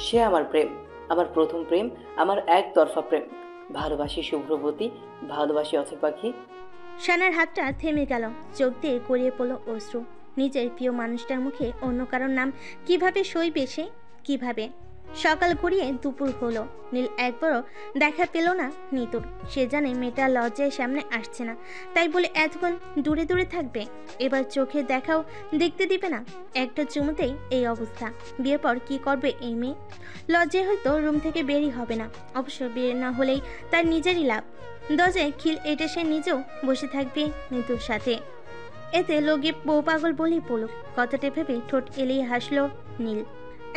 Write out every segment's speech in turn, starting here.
সে আমার প্রেম, আমার প্রথম প্রেম, আমার একতরফা প্রেম। ভালোবাসি শুভ্রবতী, ভালোবাসি অথৈ পাখি। শানার হাতটা থেমে গেল, চোখ দিয়ে গড়িয়ে পড়ল অশ্রু। নিজের প্রিয় মানুষটার মুখে অন্য কারোর নাম কিভাবে সইবে সে? কিভাবে? সকাল গড়িয়ে দুপুর হলো, নীল একবারও দেখা পেল না নিতুর। সে জানে মেয়েটা লজ্জায় সামনে আসছে না, তাই বলে এতক্ষণ দূরে দূরে থাকবে। এবার চোখে দেখাও দেখতে দিবে না। একটা চুমুতেই এই অবস্থা। বিয়ের পর কি করবে এই মেয়ে? লজ্জায় হয়তো রুম থেকে বেরই হবে না। অবশ্য বের না হলেই তার নিজেরই লাভ। দরজায় খিল এঁটে সে নিজেও বসে থাকবে নিতুর সাথে। এতে লোকে বউ পাগল বলেই পড়ুক, কথাটা ভেবে ঠোঁট এলিয়ে হাসলো নীল।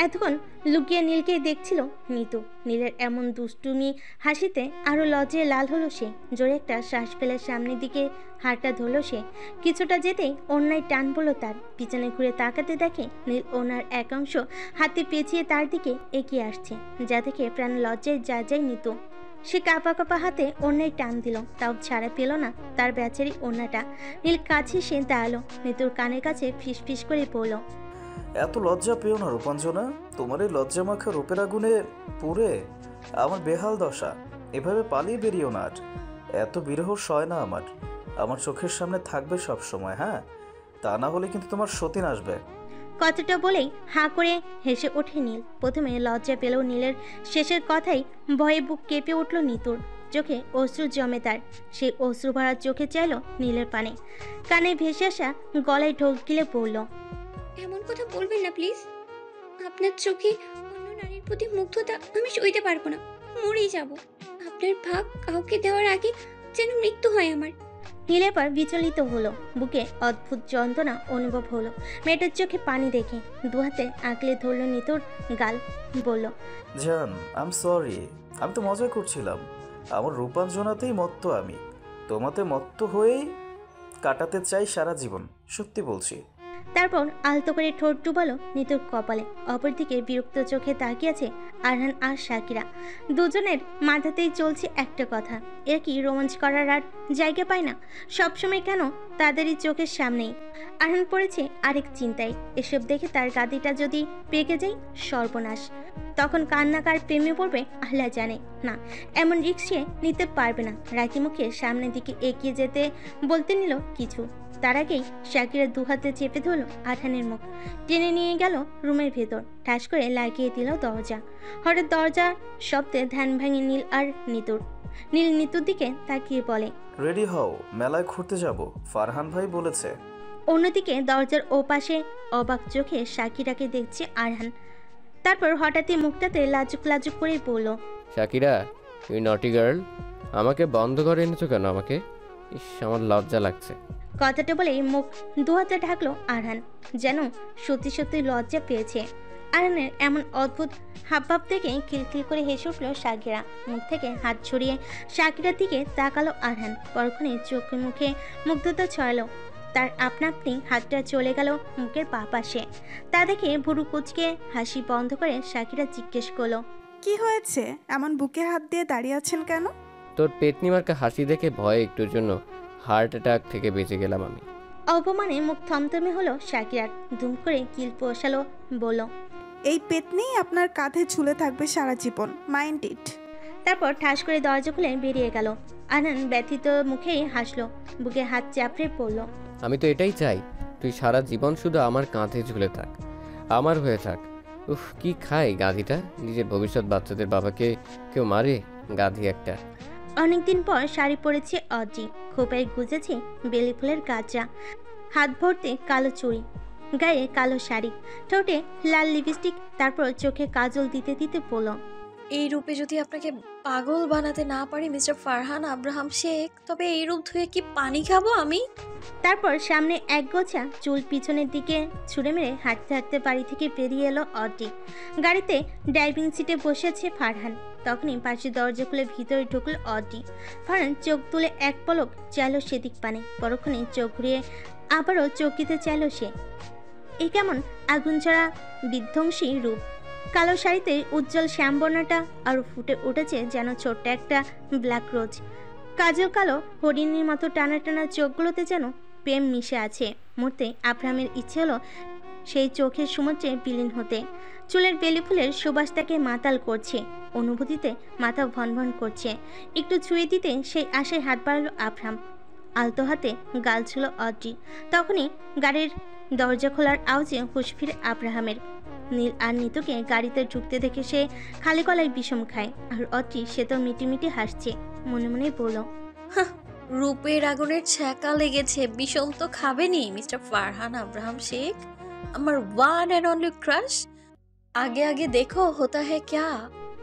এতক্ষণ লুকিয়ে নীলকে দেখছিল নিতু। নীলের এমন দুষ্টুমি হাসিতে আরো লজ্জায় লাল হলো সে। জোরে একটা শ্বাস ফেলে সামনের দিকে হাতটা ধরল সে। কিছুটা যেতেই অন্যায় টান পড়ল তার। পিছনে ঘুরে তাকাতে দেখে নীল ওনার এক অংশ হাতে পেঁচিয়ে তার দিকে এগিয়ে আসছে, যা দেখে প্রাণ লজ্জায় যা যায় নিতু। সে কাঁপা কাঁপা হাতে অন্যায় টান দিল, তাও ছাড়া পেল না তার বেচারি ওড়নাটা। নীল কাছে সে দাঁড়ালো, নিতুর কানের কাছে ফিস ফিস করে পড়ল, এত লজ্জা পেও না রূপাঞ্জনা। তোমার এই লজ্জা মাখা রূপের আগুনে পুড়ে আমার বেহাল দশা। এভাবে পালিয়ে বেরিয়েও না আর। এত বিরহ সয় না আমার। আমার চোখের সামনে থাকবে সব সময়, হ্যাঁ? তা না হলে কিন্তু তোমার সতীন আসবে। কথাটা বলেই হাঁ করে হেসে ওঠে নীল। প্রথমে লজ্জা পেলেও নীলের শেষের কথাই ভয়ে বুক কেঁপে উঠল নিতুর। চোখে অশ্রু জমে তার। সেই অশ্রু ভরা চোখে চাইল নীলের পানে। কানে ভেসে আসা গলায় ঢোক গিলে পড়ল, এমন কথা বলবেন না প্লিজ। আপনার চোখে অন্য নারীর প্রতি মুগ্ধতা আমি সইতে পারবো না, মরেই যাব। আপনার ভাগ কাউকে দেওয়ার আগে যেন মৃত্যু হয় আমার। নীল এবার বিচলিত হলো, বুকে অদ্ভুত যন্ত্রণা অনুভব হলো। মেয়েটার চোখে পানি দেখে দুহাতে আঁকলে ধরল নিতুর গাল, বলল, জান, আই এম সরি। আমি তো মজা করছিলাম। আমার রূপাঞ্জনাতেই মত্ত আমি। তোমাতে মত্ত হয়েই কাটাতে চাই সারা জীবন, সত্যি বলছি। তারপর আলতো করে ঠোঁট ডুবালো নিতুর কপালে। অপরদিকে বিরক্ত চোখে তাকিয়েছে আরহান আর শাকিরা। দুজনের মাথাতেই চলছে একটা কথা, এর কি রোমাঞ্চ করার আর জায়গা পায় না? সবসময় কেন তাদেরই চোখের সামনেই? আরহান পড়েছে আরেক চিন্তায়। এসব দেখে তার গাদিটা যদি পেকে যায়, সর্বনাশ। তখন কান্নাকার প্রেমে পড়বে আল্লাহ জানে। না, এমন রিস্ক নিতে পারবে না। রাগি মুখে সামনের দিকে এগিয়ে যেতে বলতে নিল কিছু, তার আগেই শাকিরা দুহাতে চেপে ধরল আরহানের মুখ, টেনে নিয়ে গেল রুমের ভেতর, ঠাস করে লাগিয়ে দিল দরজা। হঠাৎ দরজা শব্দে ধ্যান ভাঙে নীল আর নিতুর। নীল নিতুর দিকে তাকিয়ে বলে, রেডি হও, মেলায় ঘুরতে যাব, ফারহান ভাই বলেছে। অন্যদিকে দরজার ওপাশে অবাক চোখে শাকিরাকে দেখছে আরহান। তারপর হঠাৎই মুখটাতে লাজুক লাজুক করে বলল, শাকিরা, ইউ নটি গার্ল, আমাকে বন্ধ করে এনেছো কেন আমাকে? ইস, আমার লজ্জা লাগছে। কথাটা বলেই মুখ দুহাতে ঢাকলো আরহান, যেন সত্যি সত্যি লজ্জা পেয়েছে। আরহানের এমন অদ্ভুত হাবভাব থেকে খিলখিল করে হেসে উঠল শাকিরা। মুখ থেকে হাত ছড়িয়ে শাকিরার দিকে তাকালো আরহান। পরক্ষণে চোখে মুখে মুগ্ধতা ছড়ালো। তার আপনা আপনি হাতটা চলে গেল মুখের পা পাশে। তা দেখে ভুরু কুচকে হাসি বন্ধ করে শাকিরা জিজ্ঞেস করলো, কি হয়েছে? এমন বুকে হাত দিয়ে দাঁড়িয়ে আছেন কেন? তোর পেতনি মার্কা হাসি দেখে ভয়ে একটুর জন্য হার্ট অ্যাটাক থেকে বেঁচে গেলাম আমি। অপমানে মুখ থমথমে হলো শাকিরার। দুম করে কিল পোষালো, বলল, এই পেতনি আপনার কাঁধে ঝুলে থাকবে সারা জীবন, মাইন্ড ইট। তারপর ঠাস করে দরজা খুলে বেরিয়ে গেল। আনন্দ ব্যথিত মুখেই হাসলো, বুকে হাত চাপড়ে পড়ল। আমি তো এটাই চাই, তুই সারা জীবন শুধু আমার কাঁধে ঝুলে থাক, আমার হয়ে থাক। উফ, কি খায় গাধিটা! নিজের ভবিষ্যৎ বাচ্চাদের বাবাকে কেউ মারে, গাধি একটা। অনেকদিন পর শাড়ি পরেছে অজি, খোপায় গুজেছে বেলি ফুলের গাজা, হাত ভরতে কালো চুড়ি, গায়ে কালো শাড়ি, ঠোঁটে লাল লিপস্টিক, তারপর চোখে কাজল দিতে দিতে বলল, এই রূপে যদি আপনাকে পাগল বানাতে না পারি মিস্টার ফারহান আব্রাহাম শেখ, তবে এই রূপ ধুয়ে কি পানি খাবো আমি? তারপর সামনে এক গোছা চুল পিছনের দিকে ছুঁড়ে মেরে হাঁটতে হাঁটতে বাড়ি থেকে বেরিয়ে এলো অডি। গাড়িতে ড্রাইভিং সিটে বসেছে ফারহান। তখনই পাশে দরজা খুলে ভিতরে ঢুকলো অডি। ফারহান চোখ তুলে এক পলক চাইলো সেদিক পানে, পরক্ষণে চোখ ঘুরিয়ে আবারও চোখ দিতে চাইলো সে। এই কেমন আগুন ছড়া বিধ্বংসী রূপ! কালো শাড়িতে উজ্জ্বল শ্যামবর্ণাটা আরো ফুটে উঠেছে যেন ছোট্ট একটা ব্ল্যাক রোজ। কাজল কালো হরিণীর মতো টানা টানা চোখগুলোতে যেন প্রেম মিশে আছে। মুহূর্তে আব্রাহামের ইচ্ছে হলো সেই চোখের সমুদ্রে বিলীন হতে। চুলের বেলি ফুলের সুবাস তাকে মাতাল করছে, অনুভূতিতে মাথা ভনভন করছে। একটু ছুঁয়ে দিতে সেই আশায় হাত বাড়ালো আব্রাহাম। আলতো হাতে গাল ছিল অড্রি। তখনই গাড়ির দরজা খোলার আওয়াজে হুঁশ ফিরে আব্রাহামের। নীল আর নিতুকে গাড়িতে ঢুকতে দেখে সে খালি গলায় বিষম খায়, আর অড্রি সে তো মিটিমিটি হাসছে। মনে মনে বলল, রূপের আগুনের ছ্যাঁকা লেগেছে, বিষম তো খাবেনি মিস্টার ফারহান আব্রাহাম শেখ, আমার ওয়ান অ্যান্ড অনলি ক্রাশ। আগে আগে দেখো হোতা হ্যায় ক্যা।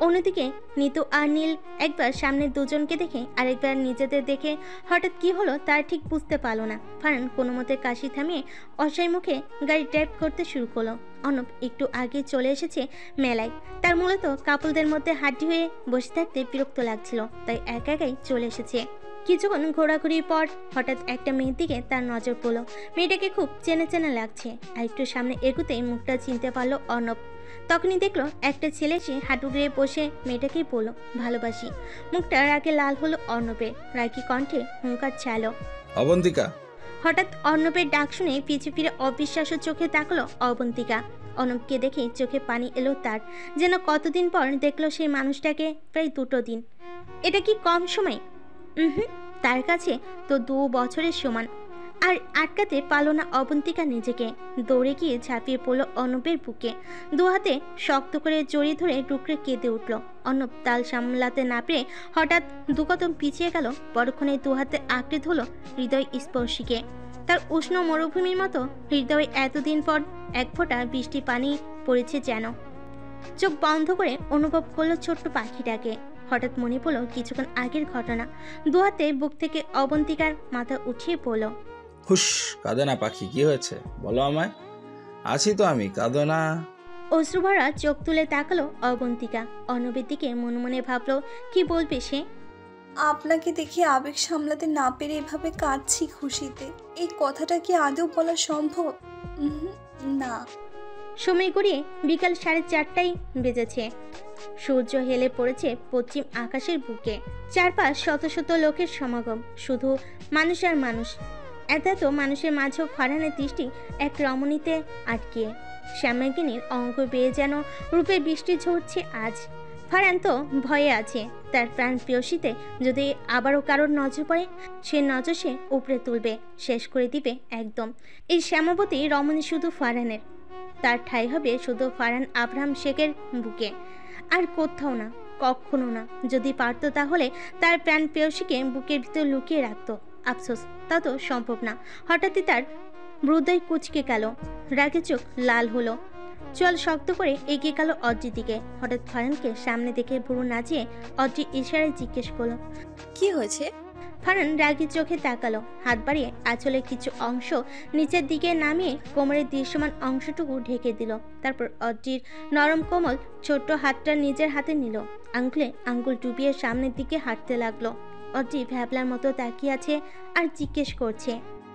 অন্যদিকে নিতু আর নীল একবার সামনে দুজনকে দেখে আরেকবার নিজেদের দেখে হঠাৎ কি হলো তার ঠিক বুঝতে পারলো না। ফারহান কোনো মতে কাশি থামিয়ে অসহায় মুখে গাড়ি ড্রাইভ করতে শুরু করলো। অর্ণব একটু আগে চলে এসেছে মেলায়। তার মূলত কাপলদের মধ্যে হাড্ডি হয়ে বসে থাকতে বিরক্ত লাগছিল, তাই একা একাই চলে এসেছে। কিছুক্ষণ ঘোরাঘুরির পর হঠাৎ একটা মেয়ের দিকে তার নজর পড়লো। মেয়েটাকে খুব চেনা চেনা লাগছে, আর একটু সামনে এগুতেই মুখটা চিনতে পারলো অর্ণব। তখনই দেখলো একটা ছেলে এসে হাঁটু গেড়ে বসে মেয়েটাকেই বলল, ভালোবাসি। মুখটা রাগে লাল হলো অর্ণবের, রাগী কণ্ঠে হুঙ্কার ছাড়লো, অবন্তিকা। হঠাৎ অর্ণবের ডাক শুনে পিছু ফিরে অবিশ্বাস্য চোখে তাকলো অবন্তিকা। অর্ণবকে দেখে চোখে পানি এলো তার, যেন কতদিন পর দেখলো সেই মানুষটাকে, প্রায় 2 দিন। এটা কি কম সময়? তার কাছে তো 2 বছরের সমান। আর আটকাতে পারল না অবন্তিকা নিজেকে। দৌড়ে গিয়ে ঝাঁপিয়ে পড়লো অর্ণবের বুকে, 2 হাতে শক্ত করে জড়িয়ে ধরে টুকরে কেঁদে উঠল। অর্ণব তাল সামলাতে না পেরে হঠাৎ 2 কদম পিছিয়ে গেল। পরক্ষণে 2 হাতে আঁকড়ে ধরল হৃদয় স্পর্শীকে। তার উষ্ণ মরুভূমির মতো হৃদয়ে এতদিন পর এক ফোঁটা বৃষ্টি পানি পড়েছে যেন। চোখ বন্ধ করে অনুভব করলো ছোট্ট পাখিটাকে। হঠাৎ মনে পড়ল কিছুক্ষণ আগের ঘটনা। 2 হাতে বুক থেকে অবন্তিকার মাথা উঠিয়ে পড়ল। হুশ, কাঁদো না পাখি, কি হয়েছে বলো আমায়, আছি তো আমি, কাঁদো না। অশ্রুভরা চোখ তুলে তাকালো অবন্তিকা। অর্ণবের দিকে মনে মনে ভাবলো কি বলবে সে। আপনাকে দেখে আবেগ সামলাতে না পেরে এভাবে কাঁদছি খুশিতে। এই কথাটা কি আদৌ বলা সম্ভব? না। সময় গড়িয়ে বিকাল 4:30টাই বেজেছে। সূর্য হেলে পড়েছে পশ্চিম আকাশের বুকে। চারপাশ শত শত লোকের সমাগম, শুধু মানুষ আর মানুষ। এত মানুষের মাঝেও ফারহানের দৃষ্টি এক রমণীতে আটকে। শ্যামাগিনীর অঙ্গ বেয়ে যেন রূপের বৃষ্টি ঝরছে আজ। ফারহান তো ভয়ে আছে, তার প্রাণ প্রিয়সীতে যদি আবারও কারোর নজর পড়ে, সে নজর সে উপড়ে তুলবে, শেষ করে দিবে একদম। এই শ্যামাবতী রমণী শুধু ফারহানের, তার ঠাঁই হবে শুধু ফারহান আব্রাহাম শেখের বুকে, আর কোথাও না, কখনো না। যদি পারতো তাহলে তার প্রাণ প্রেয়সীকে বুকের ভিতর লুকিয়ে রাখতো। আফসোস, তা তো সম্ভব না। হঠাৎই তার হৃদয় কুঁচকে গেল, রাগে চোখ লাল হলো। চল শক্ত করে এগিয়ে গেল অড্রির দিকে। হঠাৎ ফারহানকে সামনে দেখে ভুরু নাচিয়ে অড্রি ইশারায় জিজ্ঞেস করলো, কি হয়েছে? ফারহান রাগী চোখে তাকালো, হাত বাড়িয়ে আঁচলের কিছু অংশ নিচের দিকে নামিয়ে কোমরের দৃশ্যমান অংশটুকু ঢেকে দিল। তারপর অড্রির নরম কোমল ছোট্ট হাতটা নিজের হাতে নিল, আঙ্গুলে আঙ্গুল ডুবিয়ে সামনের দিকে হাঁটতে লাগলো। অড্রি ভ্যাবলার মতো তাকিয়ে আছে আর জিজ্ঞেস করছে,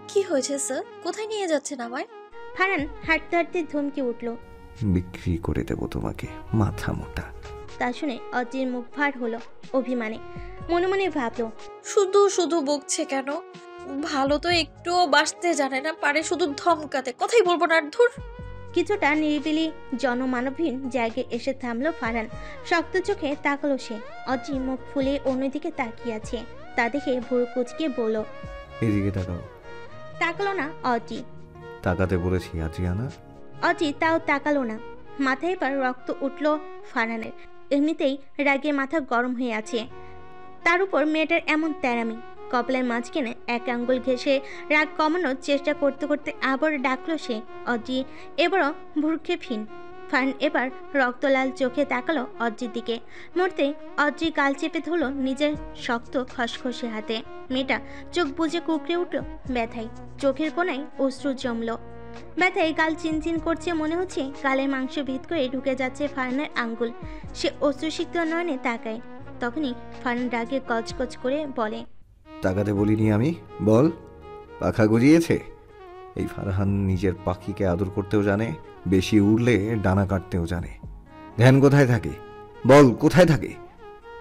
কি হয়েছে স্যার? কোথায় নিয়ে যাচ্ছেন আমায়? ফারহান হাঁটতে হাঁটতে ধমকে উঠল, বিক্রি করে দেব তোমাকে, মাথা মোটা। তা শুনে অড্রির মুখ ভার হলো অভিমানে। মনে মনে ভাবলো, শুধু শুধু বকছে কেন? ভালো তো একটুও বাঁচতে জানে না, পারে শুধু ধমকাতে। কথাই বলবো না, ধুর। কিছুটা নিরিবিলি জনমানবহীন জায়গায় এসে থামলো ফারহান। শক্ত চোখে তাকালো সে। অড্রি মুখ ফুলিয়ে অন্যদিকে তাকিয়ে আছে, তা দেখে ভুরু কুচকে বলল, এদিকে তাকাও। তাকালো না অড্রি। তাকাতে বলেছি আদ্রিয়ানা। অড্রি তাও তাকালো না। মাথায় এবার রক্ত উঠল ফারহানের। এমনিতেই রাগে মাথা গরম হয়ে আছে, তার উপর মেয়েটার এমন তেরামি। কপালের মাঝখানে এক আঙ্গুল ঘেঁষে রাগ কমানোর চেষ্টা করতে করতে আবার ডাকলো সে। অড্রি এবারও ভ্রুক্ষেপহীন। ফারহান এবার রক্তলাল চোখে তাকালো অড্রির দিকে। মুহূর্তে অড্রি গাল চেপে ধরলো নিজের শক্ত খসখসে হাতে। মেয়েটা চোখ বুজে কুকড়ে উঠল ব্যথায়, চোখের কোনায় অশ্রু জমলো। ব্যথায় গাল চিনচিন করছে, মনে হচ্ছে গালের মাংস ভেদ করে ঢুকে যাচ্ছে ফারহানের আঙ্গুল। সে অশ্রুসিক্ত নয়নে তাকায়। তখনই ফারহান রাগে কচকচ করে বলে, তাকাতে বলিনি আমি, বল। পাখা গজিয়েছে? এই ফারহান নিজের পাখিকে আদর করতেও জানে, বেশি উড়লে ডানা কাটতেও জানে। ধ্যান কোথায় থাকে বল, কোথায় থাকে?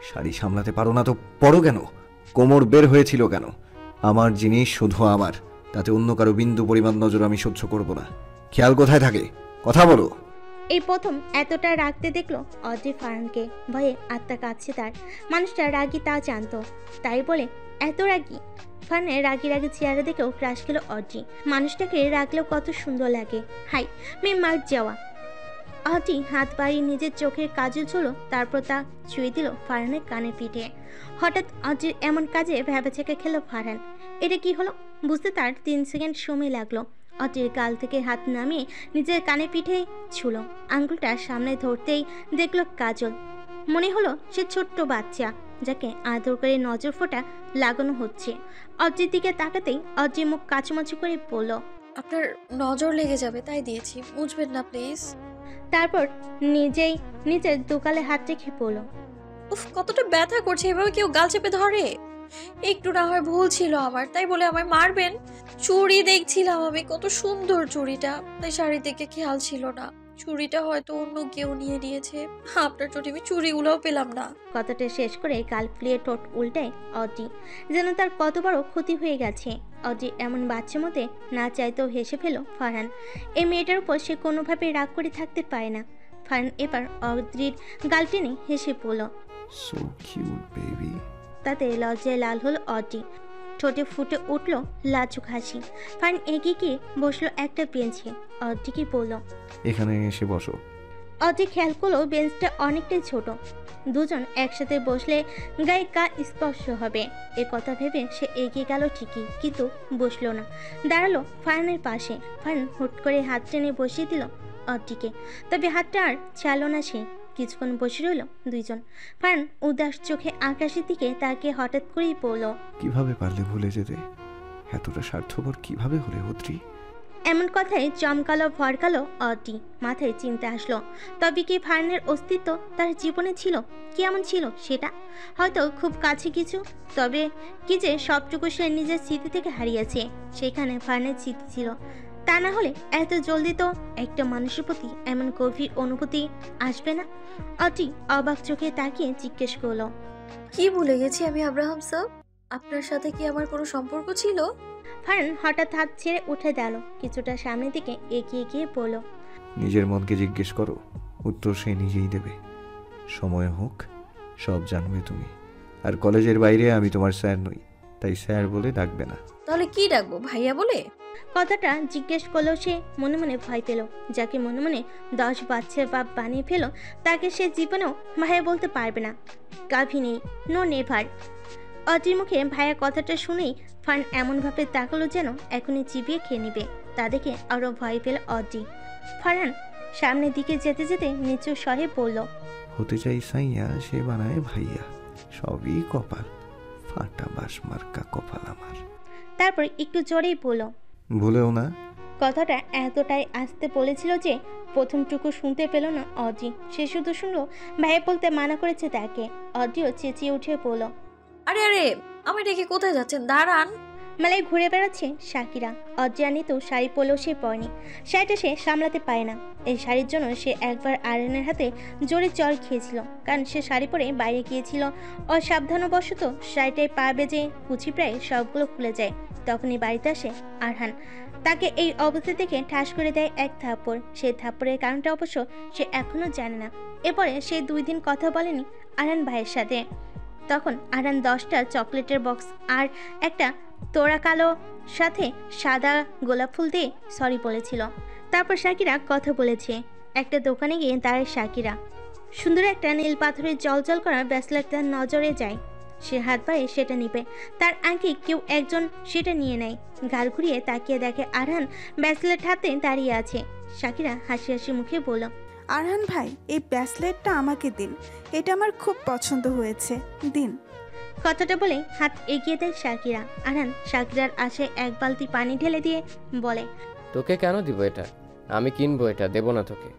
শাড়ি সামলাতে পারো না তো পড়ো কেন? কোমর বের হয়েছিল কেন? আমার জিনিস শুধু আমার, তাতে অন্য কারো বিন্দু পরিমাণ নজর আমি সহ্য করব না। খেয়াল কোথায় থাকে? কথা বলো। এই প্রথম এতটা রাগতে দেখলো অড্রি ফারহানকে। ভয়ে আত্মা কাঁদছে তার। মানুষটা রাগী তা জানতো, তাই বলে এত রাগী? ফারহানের রাগি রাগি চেহারা দেখেও ক্রাশ খেলো অড্রি। মানুষটাকে রাখলেও কত সুন্দর লাগে। হাই মেয়ে মার যাওয়া। অড্রি হাত বাড়িয়ে নিজের চোখের কাজল ছিল, তারপর তা ছুঁয়ে দিল ফারহানের কানে পিঠে। হঠাৎ অড্রির এমন কাজে ভ্যাবাচেকে খেলো ফারহান। এটা কি হলো বুঝতে তার 3 সেকেন্ড সময় লাগলো। অড্রির গাল থেকে হাত নামিয়ে নিজের কানে পিঠে ছুলো। আঙ্গুলটা সামনে ধরতেই দেখলো কাজল। মনে হলো সে ছোট্ট বাচ্চা যাকে আদর করে নজর ফোঁটা লাগানো হচ্ছে। অড্রির দিকে তাকাতেই অড্রি মুখ কাচুমাচু করে বলল, আপনার নজর লেগে যাবে তাই দিয়েছি, বুঝবেন না প্লিজ। তারপর নিজেই নিজের দুকালে হাত রেখে বলল, উফ কতটা ব্যথা করছে, এভাবে কেউ গাল চেপে ধরে? একটু না হয় ভুল ছিল আমার, তাই বলে আমায় মারবেন? চুড়ি দেখছিলাম আমি, কত সুন্দর চুড়িটা, তাই শাড়ি দেখে খেয়াল ছিল না। চুড়িটা হয়তো অন্য কেউ নিয়ে নিয়েছে। আপনার চোটে আমি চুড়িগুলোও পেলাম না। কথাটা শেষ করে গাল ফুলিয়ে ঠোঁট উল্টায় অড্রি, যেন তার কত বড় ক্ষতি হয়ে গেছে। অড্রি এমন বাচ্চা মতে না চাইতেও হেসে ফেল ফারহান। এই মেয়েটার উপর সে কোনোভাবে রাগ করে থাকতে পারে না। ফারহান এবার অড্রির গাল টেনে হেসে পড়ল। So cute baby. তাতে লজ্জায় লাল হলো অড্রি। ঠোঁটে ফুটে উঠল লাজুক হাসি। ফারহান এগিয়ে গিয়ে বসলো একটা বেঞ্চে। অড্রিকে বলল, এখানে এসে বসো। অড্রি খেয়াল করলো বেঞ্চটা অনেকটাই ছোট। দুজন একসাথে বসলে গায়ে কা স্পর্শ হবে, এ কথা ভেবে সে এগিয়ে গেল ঠিকই, কিন্তু বসলো না। দাঁড়ালো ফারহানের পাশে। ফারহান হুট করে হাত টেনে বসিয়ে দিল অড্রিকে, তবে হাতটা আর ছাড়লো না সে। কিছুক্ষণ বসে রইল দুইজন। ফারহান উদাস চোখে আকাশের দিকে তাকে হঠাৎ করেই পড়ল, কিভাবে পারলে ভুলে যেতে? এতটা স্বার্থপর কিভাবে হলে অদ্রি? এমন কথায় চমকালো ভরকালো অড্রি। মাথায় চিন্তা আসলো, তবে কি ফারহানের অস্তিত্ব তার জীবনে ছিল? কেমন ছিল সেটা? হয়তো খুব কাছে কিছু, তবে কি যে সবটুকু সে নিজের স্মৃতি থেকে হারিয়েছে। সেখানে ফারহানের স্মৃতি ছিল। তা না হলে এত জলদি তো একটা মানুষের প্রতি এমন গভীর অনুভূতি আসবে না। অড্রি অবাক চোখে তাকিয়ে জিজ্ঞেস করলো, কি ভুলে গেছি আমি আব্রাহাম স্যার? আপনার সাথে কি আমার কোনো সম্পর্ক ছিল? ফারহান হঠাৎ হাত ছেড়ে উঠে গেল, কিছুটা সামনের দিকে এগিয়ে গিয়ে বলল, নিজের মনকে জিজ্ঞেস করো, উত্তর সে নিজেই দেবে। সময় হোক সব জানবে তুমি। আর কলেজের বাইরে আমি তোমার স্যার নই, তাই স্যার বলে ডাকবে না। তাহলে কি ডাকবো, ভাইয়া বলে? কথাটা জিজ্ঞেস করলো সে মনে মনে ভয় পেল। যাকে মনে মনে 10 বাচ্চার বাপ বানিয়ে ফেল, তাকে সে জীবনেও ভাইয়া বলতে পারবে না। গাভিনী, নো নেভার। অড্রির মুখে ভাইয়া কথাটা শুনেই ফারহান এমনভাবে তাকালো যেন এখনই চিবিয়ে খেয়ে নিবে। তা দেখে আরও ভয় পেল অড্রি। ফারহান সামনের দিকে যেতে যেতে নিচু স্বরে বলল, হতে চাই সাইয়া, সে বানায় ভাইয়া। সবই কপাল, ফাটা বাস মার্কা কপাল আমার। তারপর একটু জোরেই বলল, ভুলেও না। কথাটা এতটাই আসতে বলেছিল যে প্রথমটুকু শুনতে পেল না অড্রি। সে শুধু শুনলো ভাইয়া বলতে মানা করেছে তাকে। অড্রিও চেঁচিয়ে উঠে বলল, আরে আরে, আমি ডেকে কোথায় যাচ্ছেন, দাঁড়ান। মেলায় ঘুরে বেড়াচ্ছে শাকিরা। অজ্ঞানী তো শাড়ি পরলেও সে পরেনি। শাড়িটা সে সামলাতে পারে না। এই শাড়ির জন্য সে একবার আরহানের হাতে জোরে চড় খেয়েছিল, কারণ সে শাড়ি পরে বাইরে গিয়েছিল। অসাবধানবশত শাড়িটায় পা বেজে কুচি প্রায় সবগুলো খুলে যায়। তখনই বাড়িতে আসে আরহান। তাকে এই অবস্থা দেখে ঠাস করে দেয় এক থাপ্পড়। সেই থাপ্পড়ের কারণটা অবশ্য সে এখনও জানে না। এরপরে সে 2 দিন কথা বলেনি আরহান ভাইয়ের সাথে। তখন আরহান 10টা চকলেটের বক্স আর একটা তোড়া কালো সাথে সাদা গোলাপ ফুল দিয়ে সরি বলেছিল। তারপর শাকিরা কথা বলেছে। একটা দোকানে গিয়ে দাঁড়ায় শাকিরা। সুন্দর একটা নীল পাথরের জলজল করা ব্রেসলেট তার নজরে যায়। সে হাত বাড়িয়ে সেটা নিবে, তার আগে কেউ একজন সেটা নিয়ে নেয়। গাল ঘুরিয়ে তাকিয়ে দেখে আরহান ব্রেসলেট হাতে দাঁড়িয়ে আছে। শাকিরা হাসি হাসি মুখে বলল, আরহান ভাই, এই ব্রেসলেটটা আমাকে দিন, এটা আমার খুব পছন্দ হয়েছে, দিন। কথাটা বলে হাত এগিয়ে দেয় শাকিরা। আরহান শাকিরার আশায় 1 বালতি পানি ঢেলে দিয়ে বলে, তোকে কেন দিব এটা? আমি কিনবো এটা, দেব না তোকে।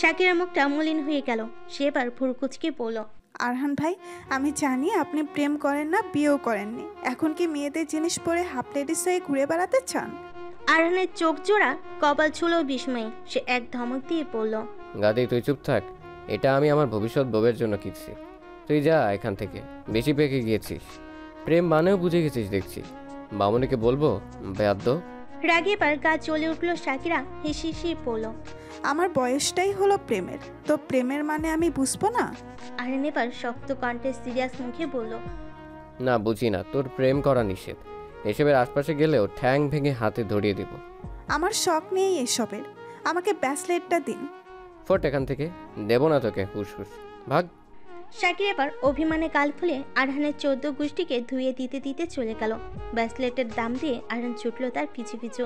শাকিরার মুখটা মলিন হয়ে গেল। সে এবার ভুরকুচকে বলল, আরহান ভাই, আমি জানি আপনি প্রেম করেন না, বিয়েও করেননি। এখন কি মেয়েদের জিনিস পরে হাফ লেডিস হয়ে ঘুরে বেড়াতে চান? আরহানের চোখ জোড়া কপাল ছুলো বিস্ময়ে। সে এক ধমক দিয়ে বলল, গাদি তুই চুপ থাক, এটা আমি আমার ভবিষ্যৎ বউয়ের জন্য কিনছি। তুই যা এখান থেকে, বেশি পেকে গিয়েছিস। প্রেম মানেও বুঝে গেছিস দেখছি। বামুনিকে বলবো বেয়াদ্দ? রাগে এবার গা জ্বলে উঠল শাকিরা, হেসে হেসে বলল। আমার বয়সটাই হলো প্রেমের, তো প্রেমের মানে আমি বুঝবো না? আরিয়ান এবার শক্ত কণ্ঠে সিরিয়াস মুখে বলল। না বুঝি না, তোর প্রেম করা নিষেধ। এসবের আশপাশে গেলেও ঠ্যাং ভেঙে হাতে ধরিয়ে দিব। আমার শখ নেই এসবের, আমাকে ব্যাসলেটটা দিন। ফোট এখান থেকে, দেব না তোকে, হুস ভাগ। শাকির এবার অভিমানে গাল ফুলে আরহানের 14 গোষ্ঠীকে ধুয়ে দিতে দিতে চলে গেল। ব্যাসলেটের দাম দিয়ে আরহান ছুটল তার পিছু পিছু।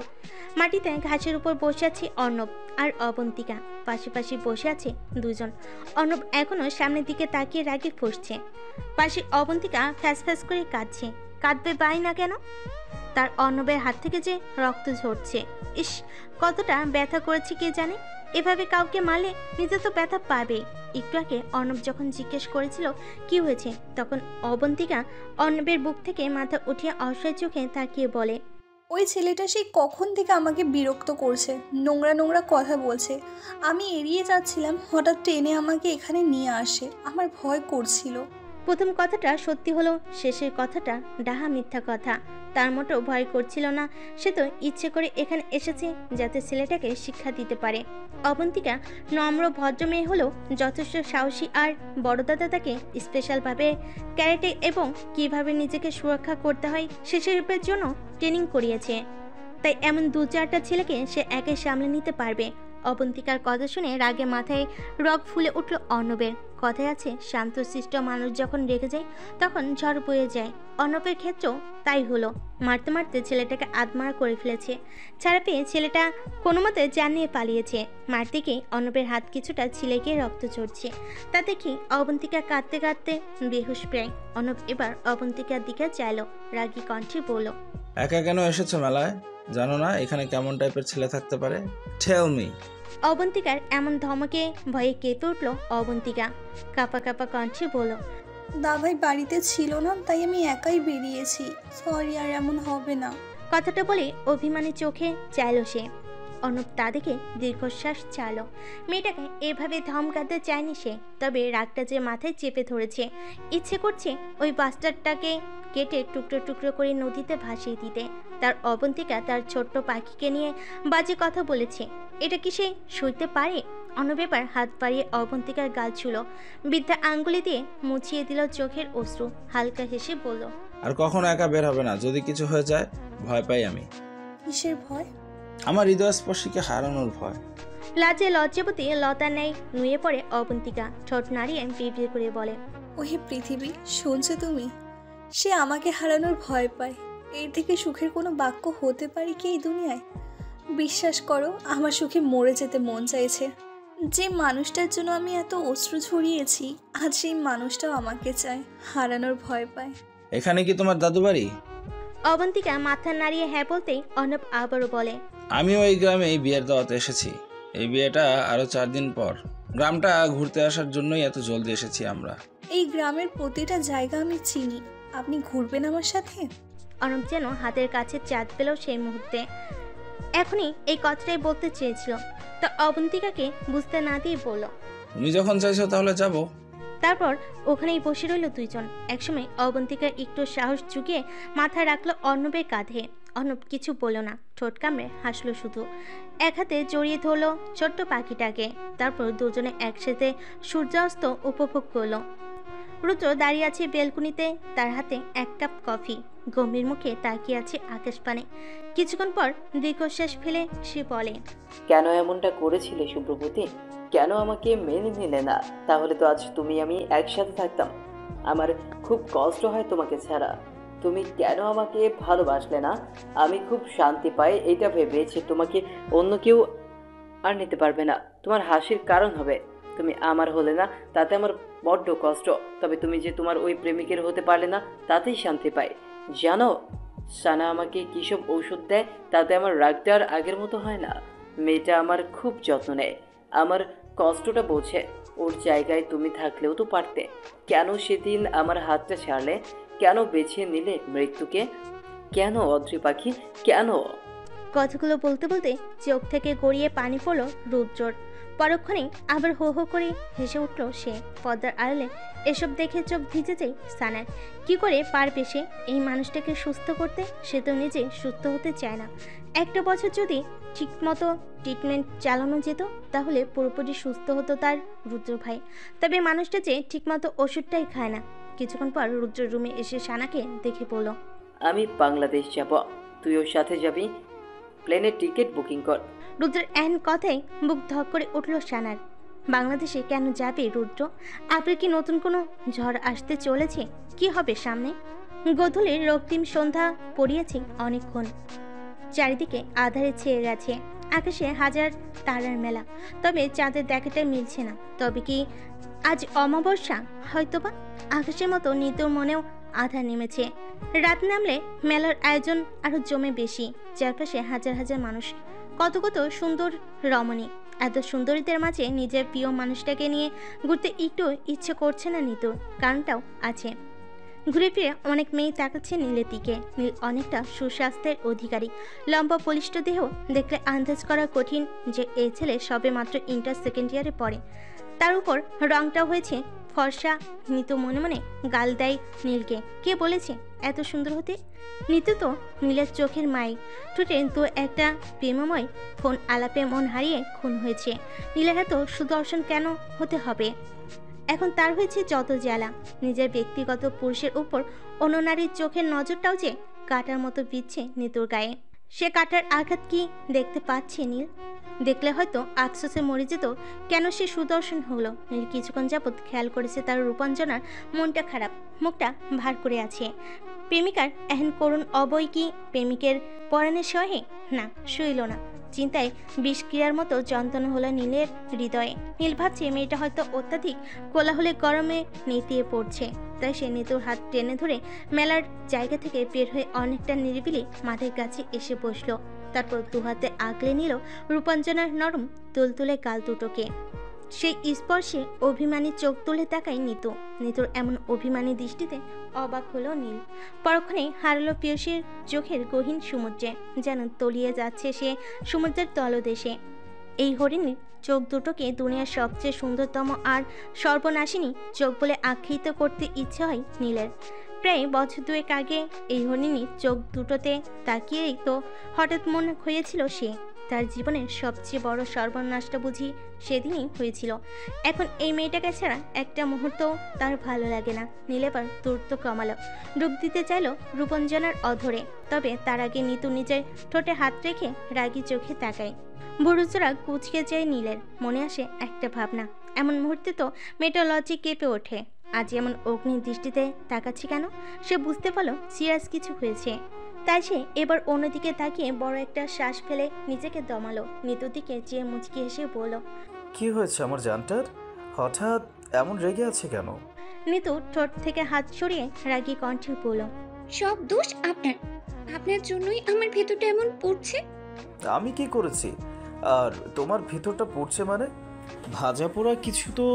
মাটিতে ঘাসের উপর বসে আছে অর্ণব আর অবন্তিকা, পাশাপাশি বসে আছে দুজন। অর্ণব এখনো সামনের দিকে তাকিয়ে রাগে ফুঁসছে, পাশে অবন্তিকা ফ্যাস ফ্যাস করে কাঁদছে। কাঁদবে বাই না কেন? তার অর্ণবের হাত থেকে যে রক্ত ঝরছে, ইস কতটা ব্যথা করেছে কে জানে। এভাবে কাউকে মারলে নিজে তো ব্যথা পাবেই। একটু আগে অর্ণব যখন জিজ্ঞেস করেছিল কি হয়েছে, তখন অবন্তিকা অর্ণবের বুক থেকে মাথা উঠিয়ে অসহায় চোখে তাকিয়ে বলে, ওই ছেলেটা সেই কখন থেকে আমাকে বিরক্ত করছে, নোংরা নোংরা কথা বলছে। আমি এড়িয়ে যাচ্ছিলাম, হঠাৎ ট্রেনে আমাকে এখানে নিয়ে আসে। আমার ভয় করছিল। প্রথম কথাটা সত্যি হলো, শেষের কথাটা ডাহা মিথ্যা কথা। তার মোটেও ভয় করছিল না, সে তো ইচ্ছে করে এখানে এসেছে যাতে ছেলেটাকে শিক্ষা দিতে পারে। অবন্তিকা নম্র ভদ্র মেয়ে হলেও যথেষ্ট সাহসী, আর বড় দাদা তাকে স্পেশালভাবে ক্যারেটে এবং কিভাবে নিজেকে সুরক্ষা করতে হয় সেসবের জন্য ট্রেনিং করিয়েছে। তাই এমন 2-4টা ছেলেকে সে একে সামলে নিতে পারবে। অবন্তিকার কথা শুনে রাগে মাথায় রগ ফুলে উঠল অর্ণবের। কথায় আছে, শান্তশিষ্ট মানুষ যখন রেগে যায় তখন ঝড় বয়ে যায়। অর্ণবের ক্ষেত্রেও তাই হলো। মারতে মারতে ছেলেটাকে আধমারা করে ফেলেছে। ছাড়া পেয়ে ছেলেটা কোনো মতে জান নিয়ে পালিয়েছে। মারতে গিয়ে অর্ণবের হাত কিছুটা ছিলে গিয়ে রক্ত ঝরছে। তা দেখি অবন্তিকা কাঁদতে কাঁদতে বেহুশ প্রায়। অর্ণব এবার অবন্তিকার দিকে চাইল, রাগী কণ্ঠে বলল, একা কেন এসেছো মেলায়? জানো না এখানে কেমন টাইপের ছেলে থাকতে পারে? Tell me. অবন্তিকার এমন ধমকে ভয়ে কেঁপে উঠল অবন্তিকা, কাঁপা কাঁপা কণ্ঠে বলল, দাভাই বাড়িতে ছিল না, তাই আমি একাই বেরিয়েছি। সরি, আর এমন হবে না। কথাটা বলে অভিমানী চোখে চাইল সে। অর্ণব তা দেখে দীর্ঘশ্বাস চাইল। মেয়েটাকে এভাবে ধমকাতে চায়নি সে, তবে রাগটা যে মাথায় চেপে ধরেছে। ইচ্ছে করছে ওই বাস্টারটাকে কেটে টুকরো টুকরো করে নদীতে ভাসিয়ে দিতে। তার অবন্তিকা তার ছোট্ট পাখিকে নিয়ে বাজে কথা বলেছে, এটা কি সে সইতে পারে? অর্ণব এবার হাত বাড়িয়ে অবন্তিকার গাল ছুঁল, বৃদ্ধা আঙ্গুলি দিয়ে মুছিয়ে দিল চোখের অশ্রু। হালকা হেসে বলল, আর কখনো একা বের হবে না। যদি কিছু হয়ে যায় ভয় পাই আমি। কিসের ভয়? আমার হৃদয়স্পর্শীকে হারানোর ভয়। লাজে লজ্জাবতী লতার ন্যায় নুয়ে পড়ে অবন্তিকা, ঠোঁট নাড়িয়ে বিড়বিড় করে বলে, ওহে পৃথিবী, শুনছো তুমি? সে আমাকে হারানোর ভয় পায়। এর থেকে সুখের কোনো বাক্য হতে পারে কি এই দুনিয়ায়? বিশ্বাস করো, আমার সুখে মরে যেতে মন চাইছে। যে মানুষটার জন্য আমি এত অশ্রু ঝরিয়েছি, আজ সেই মানুষটাও আমাকে চায়, হারানোর ভয় পায়। এখানে কি তোমার দাদু বাড়ি? অবন্তিকা মাথা নাড়িয়ে হ্যাঁ বলতেই অর্ণব আবারও বলে, আমিও এই গ্রামে এই বিয়ের দাওয়াতে এসেছি। এই বিয়েটা আরো 4 দিন পর। গ্রামটা ঘুরতে আসার জন্যই এত জলদি এসেছি আমরা। এই গ্রামের প্রতিটা জায়গা আমি চিনি। আপনি ঘুরবেন আমার সাথে? অর্ণব যেন হাতের কাছে চাঁদ পেল সেই মুহূর্তে। এখনই এই কথাটাই বলতে চেয়েছিল, তা অবন্তিকাকে বুঝতে না দিয়ে বলল, তুমি যখন চাইছো তাহলে যাব। তারপর ওখানেই বসে রইল দুইজন। একসময় অবন্তিকা একটু সাহস জুগিয়ে মাথা রাখলো অর্ণবের কাঁধে। অর্ণব কিছু বলল না, ঠোঁট কামড়ে হাসলো শুধু। এক হাতে জড়িয়ে ধরলো ছোট্ট পাখিটাকে। তারপর দুজনে একসাথে সূর্যাস্ত উপভোগ করলো। রুদ্র দাঁড়িয়ে আছে বেলকুনিতে, তার হাতে 1 কাপ কফি। গম্ভীর মুখে তাকিয়ে আছে আকাশপানে। কিছুক্ষণ পর দীর্ঘশ্বাস ফেলে সে বলে, কেন এমনটা করেছিলে শুভ্রপতি? কেন আমাকে মেনে নিলে না? তাহলে তো আজ তুমি আমি একসাথে থাকতাম। আমার খুব কষ্ট হয় তোমাকে ছাড়া। তুমি কেন আমাকে ভালোবাসলে না? আমি খুব শান্তি পাই এটা ভেবে যে তোমাকে অন্য কেউ আর নিতে পারবে না, তোমার হাসির কারণ হবে। তুমি আমার হলে না, তাতে আমার বড্ড কষ্ট। তবে তুমি যে তোমার ওই প্রেমিকের হতে পারলে না, তাতেই শান্তি পাই। জানো, সানা আমাকে কী সব ঔষধ দেয়, তাতে আমার রাগটা আর আগের মতো হয় না। মেয়েটা আমার খুব যত্ন নেয়, আমার কষ্টটা বোঝে। ওর জায়গায় তুমি থাকলেও তো পারতে। কেন সেদিন আমার হাতটা ছাড়লে? কেন বেছে নিলে মৃত্যুকে? কেন অদ্রি পাখি, কেন? কথাগুলো বলতে বলতে চোখ থেকে গড়িয়ে পানি পড়ল রুদ্রর। পরক্ষণেই আবার হো হো করে হেসে উঠল সে। পর্দার আড়ালে এসব দেখে চোখ ভিজে যায় সানার। কি করে পারবে সে এই মানুষটাকে সুস্থ করতে? সে তো নিজে সুস্থ হতে চায় না। একটা বছর যদি ঠিকমতো ট্রিটমেন্ট চালানো যেত তাহলে পুরোপুরি সুস্থ হতো তার রুদ্র ভাই। তবে মানুষটা যে ঠিকমতো ওষুধটাই খায় না। কিছুক্ষণ পর রুদ্র রুমে এসে সানাকে দেখে বলল, আমি বাংলাদেশ যাব, তুইও সাথে যাবি, প্লেনের টিকিট বুকিং কর। রুদ্রের এন কথায় বুক ধক করে উঠল সানার। বাংলাদেশে কেন যাবে রুদ্র? আপনার কি নতুন কোনো ঝড় আসতে চলেছে? কি হবে সামনে? গোধূলির রক্তিম সন্ধ্যা পড়িয়েছে অনেকক্ষণ। চারিদিকে আধারে ছেয়ে গেছে। আকাশে হাজার তারার মেলা, তবে চাঁদের দেখাটা মিলছে না। তবে কি আজ অমাবস্যা? হয়তোবা। আকাশের মতো নিতর মনেও আধার নেমেছে। রাত নামলে মেলার আয়োজন আরো জমে বেশি। চারপাশে হাজার হাজার মানুষ, কত কত সুন্দর রমণী। এত সুন্দরীদের মাঝে নিজের প্রিয় মানুষটাকে নিয়ে ঘুরতে একটু ইচ্ছে করছে না নিতুর। কারণটাও আছে। ঘুরে ফিরে অনেক মেয়ে তাকাচ্ছে নীলের দিকে। নীল অনেকটা সুস্বাস্থ্যের অধিকারী। লম্বা বলিষ্ঠ দেহ দেখলে আন্দাজ করা কঠিন যে এই ছেলে সবে মাত্র ইন্টার সেকেন্ড ইয়ারে পড়ে। তার উপর রংটাও হয়েছে ফর্সা। নিতু মনে মনে গাল দেয় নীলকে। কে বলেছে এত সুন্দর হতে? নিতু তো নীলের চোখের মাই। ঠোঁটে তো একটা প্রেমময় ফোন আলাপে মন হারিয়ে খুন হয়েছে। নীলের এত সুদর্শন কেন হতে হবে? এখন তার হয়েছে যত জ্বালা। নিজের ব্যক্তিগত পুরুষের উপর অন্য নারীর চোখের নজরটাও যে কাটার মতো বিচ্ছে নিতুর গায়ে। সে কাটার আঘাত কি দেখতে পাচ্ছে নীল? দেখলে হয়তো আফসোসে মরে যেত। কেন সে সুদর্শন হলো? নীল কিছুক্ষণ যাবৎ খেয়াল করেছে তার রূপাঞ্জনার মনটা খারাপ, মুখটা ভার করে আছে। প্রেমিকার এহেন করুণ অবয় কি প্রেমিকের পরাণে সহে? না, সইল না। চিন্তায় বিষক্রিয়ার মতো যন্ত্রণা হলো নীলের হৃদয়ে। নীল ভাবছে মেয়েটা হয়তো অত্যাধিক কোলাহলে গরমে নেতিয়ে পড়ছে। তাই সে নিতুর হাত টেনে ধরে মেলার জায়গা থেকে বের হয়ে অনেকটা নিরিবিলি মাঠের কাছে এসে বসলো। তারপর দুহাতে আগলে নিল রূপাঞ্জনার নরম তুলতুলে গাল দুটোকে। সেই স্পর্শে অভিমানী চোখ তুলে তাকায় নিতু। নিতুর এমন অভিমানী দৃষ্টিতে অবাক হলো নীল। পরক্ষণে হারালো পিয়সীর চোখের গহীন সমুদ্রে। যেন তলিয়ে যাচ্ছে সে সমুদ্রের তলদেশে। এই হরিণীর চোখ দুটোকে দুনিয়ার সবচেয়ে সুন্দরতম আর সর্বনাশিনী চোখ বলে আখ্যায়িত করতে ইচ্ছে হয় নীলের। প্রায় বছর দুয়েক আগে এই হরিণীর চোখ দুটোতে তাকিয়েই তো হঠাৎ মনে হয়েছিল সে তার জীবনের সবচেয়ে বড় সর্বনাশটা বুঝি সেদিনই হয়েছিল। এখন এই মেয়েটাকে ছাড়া একটা মুহূর্ত তার ভালো লাগে না। নীল এবার দূরত্ব কমালো, ডুব দিতে চাইল রূপঞ্জনার অধরে। তবে তার আগে নিতু নিজের ঠোঁটে হাত রেখে রাগী চোখে তাকায়। বুড়ুচোরা কুচকে যায় নীলের। মনে আসে একটা ভাবনা। এমন মুহূর্তে তো মেয়েটা লজ্জে কেঁপে ওঠে। আজ এমন অগ্নি দৃষ্টিতে তাকাচ্ছি কেন? সে বুঝতে পারলো সিরিয়াস কিছু হয়েছে। তাই সে এবার অন্যদিকে তাকিয়ে বড় একটা শ্বাস ফেলে নিজেকে দমালো। নিতুর দিকে চেয়ে মুচকি হেসে বলল, কি হয়েছে আমার জানটার? হঠাৎ এমন রেগে আছে কেন? নিতু ঠোঁট থেকে হাত সরিয়ে রাগী কণ্ঠে বলল, সব দোষ আপনার। আপনার জন্যই আমার ভেতরটা এমন পড়ছে। আমি কি করেছি? আর তোমার ভিতরটা পড়ছে মানে? ভাজা পোড়া কিছু তো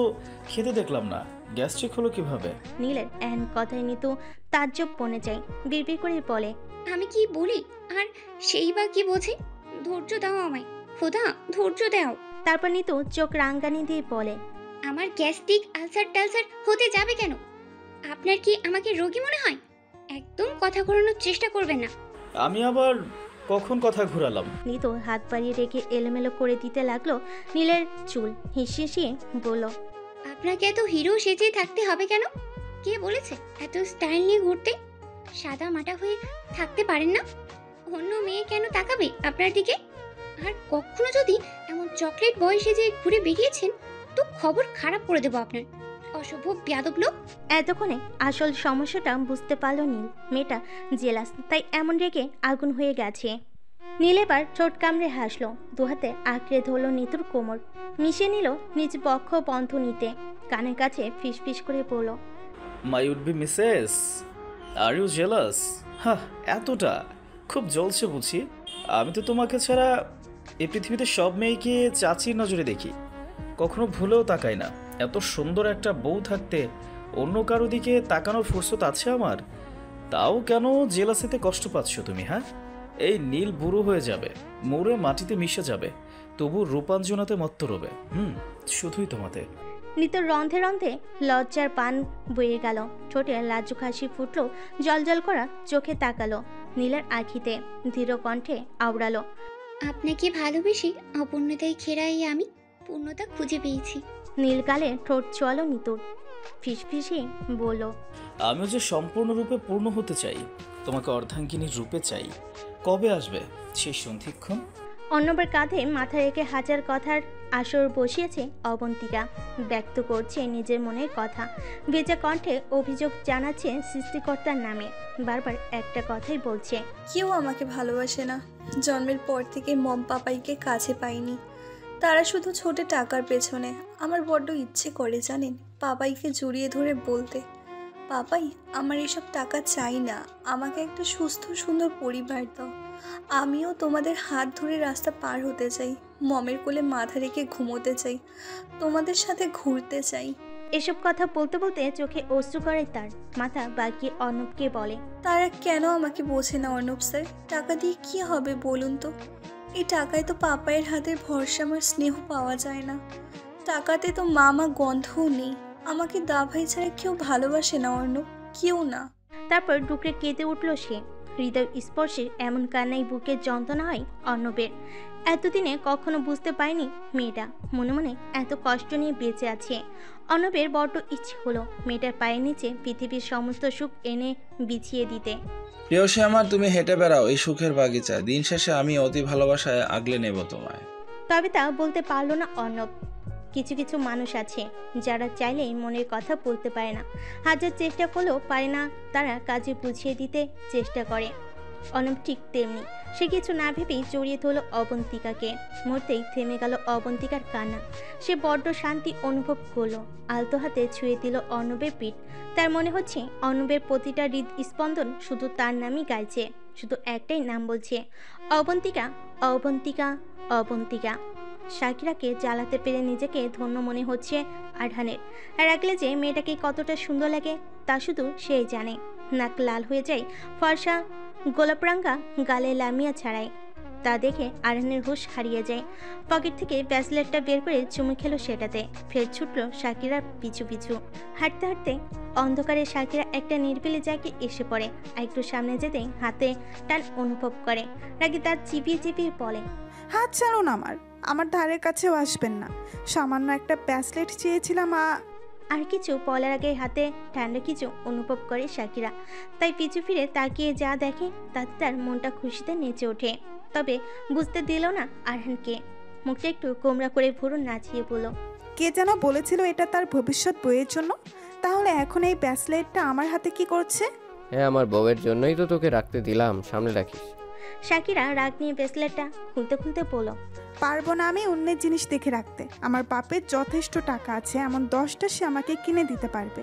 খেতে দেখলাম না, গ্যাস্ট্রিক হলো কিভাবে? নীলের এন কথায় নিতু তাজ্জব বনে যায়। বিড়বিড় করে বলে, আমি কি বলি আর সেই বা কি বোঝে? ধৈর্য দাও আমায় খোদা, ধৈর্য দাও। তারপর নিতু চোখ রাঙ্গানি দিয়ে বলে, আমার গ্যাস্ট্রিক আলসার টালসার হতে যাবে কেন? আপনার কি আমাকে রোগী মনে হয়? একদম কথা ঘোরানোর চেষ্টা করবেন না। আমি আবার কখন কথা ঘোরালাম? নিতু হাত বাড়িয়ে রেখে এলোমেলো করে দিতে লাগলো নীলের চুল। হিসিয়ে বলল, আপনাকে এত হিরো সেজে থাকতে হবে কেন? কে বলেছে এত স্টাইল নিয়ে ঘুরতে? সাদা মাটা হয়ে থাকতে পারেন না? অন্য মেয়ে কেন তাকাবে আপনার দিকে? আর কখনো যদি এমন চকলেট বয় সেজে ঘুরে বেরিয়েছেন তো খবর খারাপ করে দেবো আপনার। অসভ্য বেয়াদব লোক। এতক্ষণে আসল সমস্যাটা বুঝতে পারল নীল। মেয়েটা জেলাস, তাই এমন রেগে আগুন হয়ে গেছে। নীল এবার ঠোঁট কামড়ে হাসলো। দুহাতে আঁকড়ে ধরলো নিতুর কোমর। মিশিয়ে নিল নিজ বক্ষ বন্ধ নিতে। কানের কাছে ফিসফিস করে বলল, my would be missus, are you jealous? হ্যাঁ, এতটা খুব জ্বলছে বুঝি। আমি তো তোমাকে ছাড়া এই পৃথিবীতে সব মেয়েকে চাচির নজরে দেখি, কখনো ভুলেও তাকাই না। এত সুন্দর একটা বউ থাকতে অন্য কারো দিকে তাকানোর ফুরসত আছে আমার? তাও কেন জেলাসিতে কষ্ট পাচ্ছ তুমি? হ্যাঁ, এই নীল বুড়ো হয়ে যাবে, মরে মাটিতে মিশে যাবে, তবু রূপাঞ্জনাতে মত্ত রবে। শুধুই তোমাতে। নিতর রন্ধে রন্ধে লজ্জার পান বয়ে গেল, ঠোঁটে লাজুক হাসি ফুটলো, জল করা চোখে তাকালো নীলের আখিতে, ধীর কণ্ঠে আওড়ালো, আপনাকে ভালোবেসে অপূর্ণতায় ঘেরাই আমি পূর্ণতা খুঁজে পেয়েছি। নীল গালে ঠোঁট চলো নিতুর, ফিসফিসে বলল, আমিও যে সম্পূর্ণরূপে পূর্ণ হতে চাই, তোমাকে অর্ধাঙ্গিনীর রূপে চাই। কবে আসবে সেই সন্ধিক্ষণ? অর্ণবের কাঁধে মাথা রেখে হাজার কথার আসর বসিয়েছে অবন্তিকা, ব্যক্ত করছে নিজের মনের কথা, ভেজা কণ্ঠে অভিযোগ জানাচ্ছে সৃষ্টিকর্তার নামে, বারবার একটা কথাই বলছে, কেউ আমাকে ভালোবাসে না। জন্মের পর থেকে মম পাপাইকে কাছে পাইনি, তারা শুধু ছোটে টাকার পেছনে। আমার বড্ড ইচ্ছে করে জানেন পাপাইকে জড়িয়ে ধরে বলতে, পাপাই আমার এসব টাকা চাই না, আমাকে একটা সুস্থ সুন্দর পরিবার দাও। আমিও তোমাদের হাত ধরে রাস্তা পার হতে চাই, মমের কোলে মাথা রেখে ঘুমোতে চাই, তোমাদের সাথে ঘুরতে চাই। এসব কথা বলতে বলতে চোখে অশ্রু করে তার, মাথা বাঁকিয়ে অর্ণবকে বলে, তারা কেন আমাকে বোঝে না অর্ণব স্যার? টাকা দিয়ে কি হবে বলুন তো? এই টাকায় তো পাপায়ের হাতের ভরসা আমার স্নেহ পাওয়া যায় না, টাকাতে তো মামা গন্ধও নেই। আমাকে দা ভাই ছাড়া কেউ ভালোবাসে না অর্ণব, কেউ না। তারপর ডুকরে কেঁদে উঠল সে, হৃদয় স্পর্শে এমন কান্নাই বুকের যন্ত্রণা হয় অর্ণবের। এতদিনে কখনো বুঝতে পারেনি মেয়েটা মনে মনে এত কষ্ট নিয়ে বেঁচে আছে। অর্ণবের বড্ড ইচ্ছে হলো মেয়েটার পায়ের নিচে পৃথিবীর সমস্ত সুখ এনে বিছিয়ে দিতে। প্রিয়সী আমার, তুমি হেঁটে বেড়াও এই সুখের বাগিচা, দিন শেষে আমি অতি ভালোবাসায় আগলে নেব তোমায়। তবে তা বলতে পারল না অর্ণব। কিছু কিছু মানুষ আছে যারা চাইলেই মনের কথা বলতে পারে না, হাজার চেষ্টা করলেও পারে না, তারা কাজে বুঝিয়ে দিতে চেষ্টা করে। অর্ণব ঠিক তেমনি, সে কিছু না ভেবেই জড়িয়ে ধরল অবন্তিকাকে। মুহূর্তেই থেমে গেল অবন্তিকার কান্না, সে বড্ড শান্তি অনুভব করলো। আলতো হাতে ছুঁয়ে দিল অর্ণবের পিঠ, তার মনে হচ্ছে অর্ণবের প্রতিটা হৃদস্পন্দন শুধু তার নামই গাইছে, শুধু একটাই নাম বলছে, অবন্তিকা, অবন্তিকা, অবন্তিকা। শাকিরাকে জ্বালাতে পেরে নিজেকে ধন্য মনে হচ্ছে আরহানের। রাখলে যে মেয়েটাকে কতটা সুন্দর লাগে তা শুধু সেই জানে। নাক লাল হয়ে যায়, ফর্সা গোলাপরাঙ্গা গালে লামিয়া ছাড়ায়, তা দেখে আরহানের হুঁশ হারিয়ে যায়। পকেট থেকে ব্রেসলেটটা বের করে চুমু খেলো সেটাতে, ফের ছুটল শাকিরার পিছু পিছু। হাঁটতে হাঁটতে অন্ধকারে শাকিরা একটা নির্বিলি জায়গায় এসে পড়ে, একটু সামনে যেতে হাতে টান অনুভব করে। রাগে তার চিপিয়ে চিপিয়ে বলে, হাত ছাড়ুন আমার ধারের কাছেও আসবেন না। সামান্য একটা ব্রেসলেট চেয়েছিলাম। আর কিছু বলার আগে হাতে ঠান্ডা কিছু অনুভব করে শাকিরা, তাই পিছু ফিরে তাকিয়ে যা দেখে তাতে তার মনটা খুশিতে নেচে ওঠে। তবে বুঝতে দিল না আরহানকে, মুখটা একটু কোমরা করে ভুরু নাচিয়ে বলল, কে যেন বলেছিল এটা তার ভবিষ্যৎ বইয়ের জন্য, তাহলে এখন এই ব্রেসলেটটা আমার হাতে কি করছে? হ্যাঁ, আমার বউয়ের জন্যই তো তোকে রাখতে দিলাম, সামনে রাখিস। শাকিরা রাগ নিয়ে ব্রেসলেটটা খুলতে খুলতে বলল, পারবো না আমি অন্যের জিনিস দেখে রাখতে। আমার বাপের যথেষ্ট টাকা আছে, এমন 10টা সে আমাকে কিনে দিতে পারবে।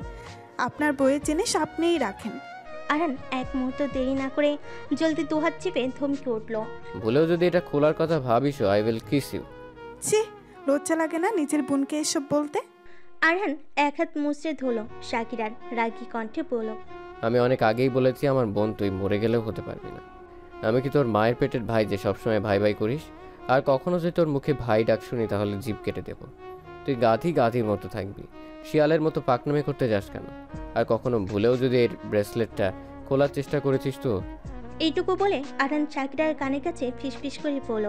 আপনার বইয়ের জিনিস আপনিই রাখেন। আরহান এক মুহূর্ত দেরি না করে জলদি দুহাত চেপে ধমকে উঠল, ভুলেও যদি এটা খোলার কথা ভাবিস, আই উইল কিস ইউ। ছি, লজ্জা লাগে না নিজের বোনকে এসব বলতে? আরহান এক হাত মুচড়ে ধরল শাকিরার, রাগী কণ্ঠে বলল, আমি অনেক আগেই বলেছি আমার বোন তুই মরে গেলেও হতে পারবি না। আমি কি তোর মায়ের পেটের ভাই যে সবসময় ভাই ভাই করিস? আর কখনো যদি তোর মুখে ভাই ডাক শুনি তাহলে জিভ কেটে দেব। তুই গাধির মতো থাকবি, শিয়ালের মতো পাকনামি করতে যাস কেন? আর কখনো ভুলেও যদি এর ব্রেসলেটটা খোলার চেষ্টা করেছিস তো? এইটুকু বলে আরহান শাকিরার কানের কাছে ফিসফিস করে বলল,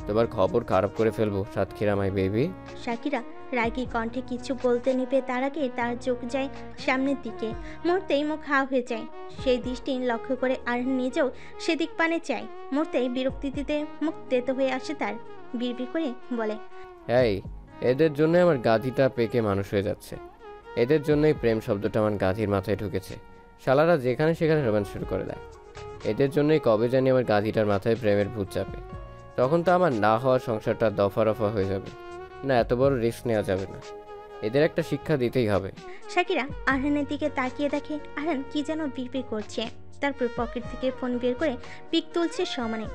তোমার খবর খারাপ করে ফেলবো সাতক্ষীরা মাই বেবি। শাকিরা রাগী কণ্ঠে কিছু বলতে নেবে, তার আগে তার চোখ যায় সামনের দিকে, মুহূর্তেই মুখ হা হয়ে যায়। সেই দৃষ্টি লক্ষ্য করে আরহান নিজেও সেদিক পানে চায়। মুহূর্তেই বিরক্তিতে মুখ তেতো হয়ে আসে তার, বিড়বিড় করে বলে, এই এদের জন্য আমার গাধিটা পেকে মানুষ হয়ে যাচ্ছে, এদের জন্যই প্রেম শব্দটা আমার গাধির মাথায় ঢুকেছে। শালারা যেখানে সেখানে রোম্যান্স শুরু করে দেয়, এদের জন্যই কবে জানি আমার গাধিটার মাথায় প্রেমের ভূত চাপে। তখন তো আমার না হওয়ার সংসারটা দফা রফা হয়ে যাবে। না, এত বড় রিস্ক নেওয়া যাবে না, এদের একটা শিক্ষা দিতেই হবে। শাকিরা আরহানের দিকে তাকিয়ে দেখে আরহান কি যেন বিড়বিড় করছে, তারপর পকেট থেকে ফোন বের করে পিক তুলছে সমানে।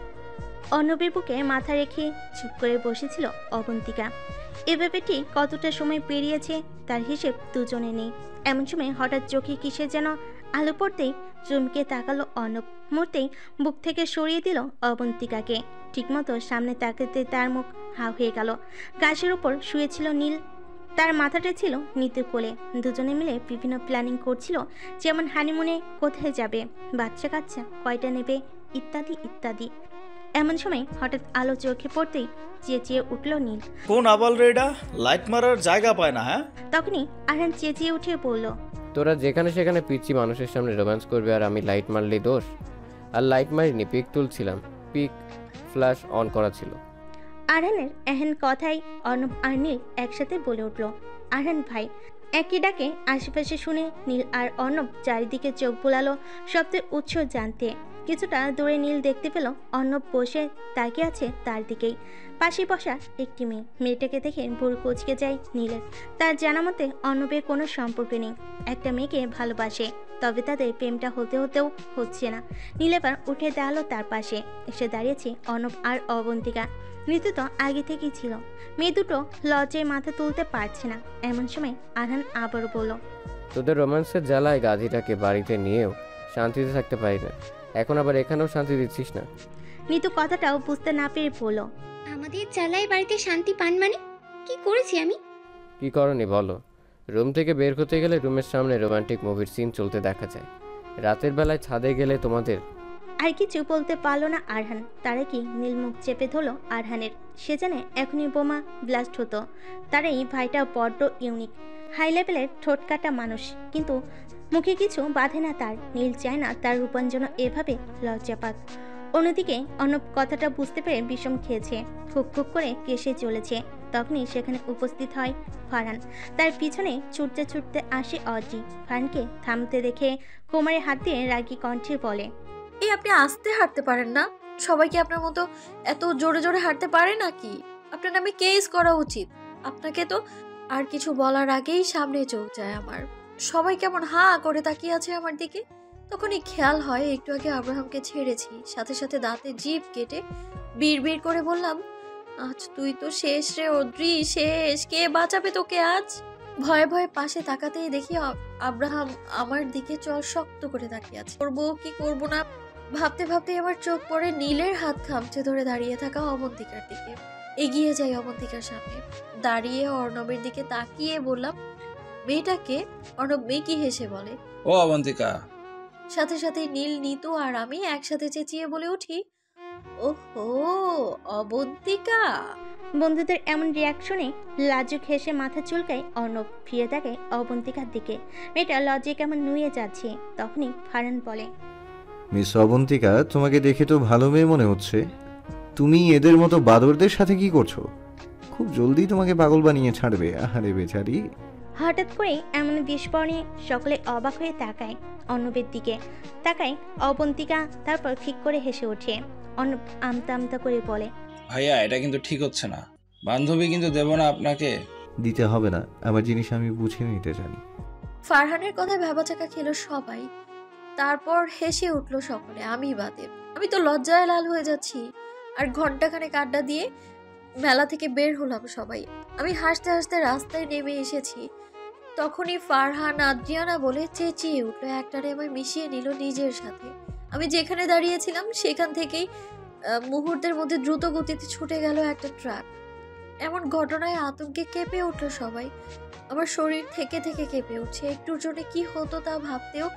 অর্ণবের বুকে মাথা রেখে চুপ করে বসেছিল অবন্তিকা। এভাবে ঠিক কতটা সময় পেরিয়েছে তার হিসেব দুজনে নেই। এমন সময় হঠাৎ চোখে কিসে যেন আলো পড়তেই চমকে তাকালো অর্ণব। মুহূর্তেই বুক থেকে সরিয়ে দিল অবন্তিকাকে। ঠিকমতো সামনে তাকাতে তার মুখ হা হয়ে গেল। গাছের উপর শুয়েছিল নীল, তার মাথাটা ছিল নিতু কোলে। দুজনে মিলে বিভিন্ন প্ল্যানিং করছিল, যেমন হানিমুনে কোথায় যাবে, বাচ্চা কাচ্চা কয়টা নেবে, ইত্যাদি ইত্যাদি। এমন সময় হঠাৎ আলো চোখে পড়তেই চেঁচিয়ে উঠল নীল। কোন আবাল রেডা লাইট মারার জায়গা পায় না? হ্যাঁ, তখনই আরহান চেঁচিয়ে উঠে বলল, তোরা যেখানে সেখানে পিচ্ছি মানুষের সামনে রোম্যান্স করবে আর আমি লাইট মারলেই দোষ? আর লাইট মারিনি, পিক তুলছিলাম, পিক ফ্ল্যাশ অন করা ছিল। আরহানের এহেন কথাই অর্ণব আর নীল একসাথে বলে উঠল, আরহান ভাই। একই ডাকে আশেপাশে শুনে নীল আর অর্ণব চারিদিকে চোখ বোলালো শব্দের উৎস জানতে। কিছুটা দূরে নীল দেখতে পেল অর্ণব বসে তাকিয়ে আছে তার দিকেই। পাশে বসা একটি মেয়েটাকে দেখে ভুরু কুঁচকে যায় নীলের। তার জানা মতে অর্ণবের কোনো সম্পর্ক নেই, একটা মেয়েকে ভালোবাসে, তবে তাদের প্রেমটা হতেও হচ্ছে না। নীল এবার উঠে দাঁড়ালো তার পাশে। এসে দাঁড়িয়েছে অর্ণব আর অবন্তিকা। ঋতু তো আগে থেকেই ছিল। মেয়ে দুটো লজ্জায় মাথা তুলতে পারছে না। এমন সময় আরহান আবারও বলল, তোদের রোম্যান্সের জ্বালায় গাধিটাকে বাড়িতে নিয়েও শান্তিতে থাকতে পারি না, এখন আবার এখানেও শান্তি দিচ্ছিস না? ঋতু কথাটাও বুঝতে না পেরে বলল, আমাদের জ্বালায় বাড়িতে শান্তি পান মানে? কি করেছি আমি? কি করনি বলো? রুম থেকে বের হতে গেলে রুমের সামনে রোমান্টিক মুভির সিন চলতে দেখা যায়, রাতের বেলায় ছাদে গেলে তোমাদের। আর কিছু বলতে পারলো না আরহান। তারা কি নীল মুখ চেপে ধরলো আরহানের। সে জানে এখনই বোমা ব্লাস্ট হতো। তার এই ভাইটা বড্ড ইউনিক, হাই লেভেলের ঠোঁট কাটা মানুষ, কিন্তু মুখে কিছু বাঁধে না তার। নীল চায় না তার রূপান যেন এভাবে লজ্জা পাক। অন্যদিকে অর্ণব কথাটা বুঝতে পেরে বিষম খেয়েছে, খুক খুক করে কেসে চলেছে। তখনই সেখানে উপস্থিত হয় ফারহান। তার পিছনে ছুটতে ছুটতে আসে অজি। ফারহানকে থামতে দেখে কোমরে হাত দিয়ে রাগী কণ্ঠে বলে, এই আপনি আস্তে হাঁটতে পারেন না? সবাই কি আপনার মতো এত জোরে জোরে হাঁটতে পারে নাকি? আপনার নামে কেস করা উচিত। আপনাকে তো আর কিছু বলার আগেই সামনে চোখ যায় আমার। সবাই কেমন হা করে তাকিয়ে আছে আমার দিকে। তখনই খেয়াল হয় একটু আগে আব্রাহামকে ছেড়েছি। সাথে সাথে দাঁতে জিভ কেটে বিড় করে বললাম, আজ তুই তো শেষ রে অদ্রি, শেষ। কে বাঁচাবে তোকে আজ? ভয়ে ভয়ে পাশে তাকাতেই দেখি আব্রাহাম আমার দিকে চল শক্ত করে তাকিয়ে আছে। করবো কি করবো না ভাবতে ভাবতে আমার চোখ পড়ে নীলের হাত খামচে ধরে দাঁড়িয়ে থাকা অবন্তিকার দিকে। এগিয়ে যাই অবন্তিকার সামনে, দাঁড়িয়ে অর্ণবের দিকে তাকিয়ে বললাম, মেয়েটাকে? অর্ণব মেকি হেসে বলে, ও অবন্তিকা। সাথে সাথে নীল, নিতু আর আমি একসাথে চেঁচিয়ে বলে উঠি, ওহো অবন্তিকা। বন্ধুদের এমন রিয়াকশনে লাজুক হেসে মাথা চুলকায় অর্ণব। ফিরে তাকায় অবন্তিকার দিকে। মেয়েটা লজ্জায় কেমন নুয়ে যাচ্ছে। তখনই ফারহান বলে, মিস অবন্তিকা, তোমাকে দেখে তো ভালো মেয়ে মনে হচ্ছে। তুমি এদের মতো বাদরদের সাথে কি করছো? খুব জলদি তোমাকে পাগল বানিয়ে ছাড়বে। আহারে বেচারি। হঠাৎ করে এমন বিস্ফোরণে সকলে অবাক হয়ে তাকায় অর্ণবের দিকে। তাকায় অবন্তিকা, তারপর ঠিক করে হেসে ওঠে। অর্ণব আমতা আমতা করে বলে, ভাইয়া এটা কিন্তু ঠিক হচ্ছে না। বান্ধবী কিন্তু দেব না আপনাকে। দিতে হবে না, আমার জিনিস আমি বুঝে নিতে জানি। ফারহানের কথায় ভেবাচাকা খেলো সবাই। তারপর হেসে উঠলো সকলে, আমি বাদে। আমি তো লজ্জায় লাল হয়ে যাচ্ছি। আর ঘন্টাখানেক আড্ডা দিয়ে মেলা থেকে বের হলাম সবাই। আমি হাসতে হাসতে রাস্তায় নেমে এসেছি। তখনই ফারহান আদ্রিয়ানা বলে চেঁচিয়ে উঠলো, একটারে আমায় মিশিয়ে নিল নিজের সাথে। আমি যেখানে দাঁড়িয়েছিলাম সেখান থেকেই মুহূর্তের মধ্যে দ্রুত গতিতে ছুটে গেল একটা ট্রাক। এমন ঘটনায় আতঙ্কে কেঁপে উঠলো সবাই। আমার শরীর থেকে থেকে কেঁপে উঠছে। একটুর জন্য কি হতো তা ভাবতেও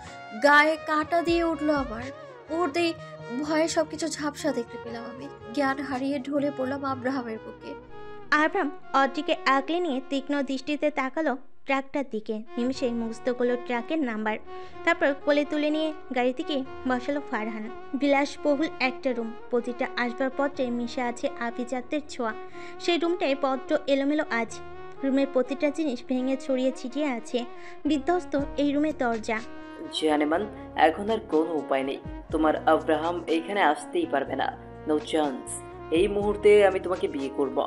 গায়ে কাঁটা দিয়ে উঠলো আমার। মুহূর্তেই ভয়ে সবকিছু ঝাপসা দেখতে পেলাম। আমি জ্ঞান হারিয়ে ঢলে পড়লাম আব্রাহামের বুকে। আব্রাহাম অদ্রিকে আগলে নিয়ে তীক্ষ্ণ দৃষ্টিতে তাকালো ট্রাকটার দিকে। নিমিষে মুখস্থ করলো ট্রাকের নাম্বার। তারপর কোলে তুলে নিয়ে গাড়ি থেকে বসালো ফারহান। বিলাসবহুল একটা রুম, প্রতিটা আসবাবপত্রে মিশে আছে আভিজাত্যের ছোঁয়া। সেই রুমটায় বড্ড এলোমেলো আজ। রুমের প্রতিটা জিনিস ভেঙে ছড়িয়ে ছিটিয়ে আছে। বিধ্বস্ত এই রুমের দরজা। জানেমান, এখন আর কোনো উপায় নেই। তোমার আব্রাহাম এইখানে আসতেই পারবে না। No chance. এই মুহূর্তে আমি তোমাকে বিয়ে করব।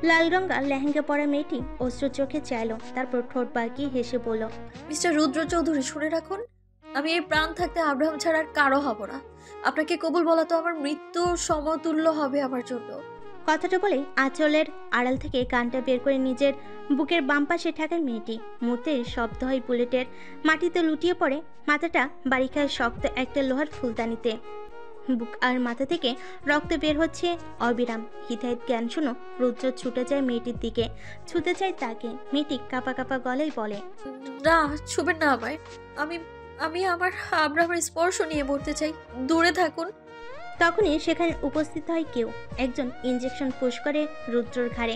লাল রঙা লেহেঙ্গা পরা মেয়েটি অশ্রু চোখে চাইল, তারপর ঠোঁট বাঁকিয়ে হেসে বলল, মিস্টার রুদ্র চৌধুরী, শুনে রাখুন, আমি এই প্রাণ থাকতে আব্রাহাম ছাড়া আর কারো হব না। আপনাকে কবুল বলা তো আমার মৃত্যুর সমতুল্য হবে আমার জন্য। কথাটা বলে আঁচলের আড়াল থেকে কানটা বের করে নিজের বুকের বাম পাশে ঠেকায় মেয়েটি। মুহূর্তে শব্দ হয় বুলেটের, মাটিতে লুটিয়ে পড়ে, মাথাটা বাড়ি খায় শক্ত একটা লোহার ফুলদানিতে। বুক আর মাথা থেকে রক্ত বের হচ্ছে অবিরাম। হিতাহিত জ্ঞান শুনো রুদ্র ছুটে যায় মেয়েটির দিকে, ছুটে যায় তাকে। মেয়েটি কাঁপা কাঁপা গলায় বলে, না, ছুবেন না আমায়। আমি আমি আমার আব্রাহামের স্পর্শ নিয়ে মরতে চাই, দূরে থাকুন। তখনই সেখানে উপস্থিত হয় কেউ। একজন ইঞ্জেকশন পুশ করে রুদ্রর ঘাড়ে।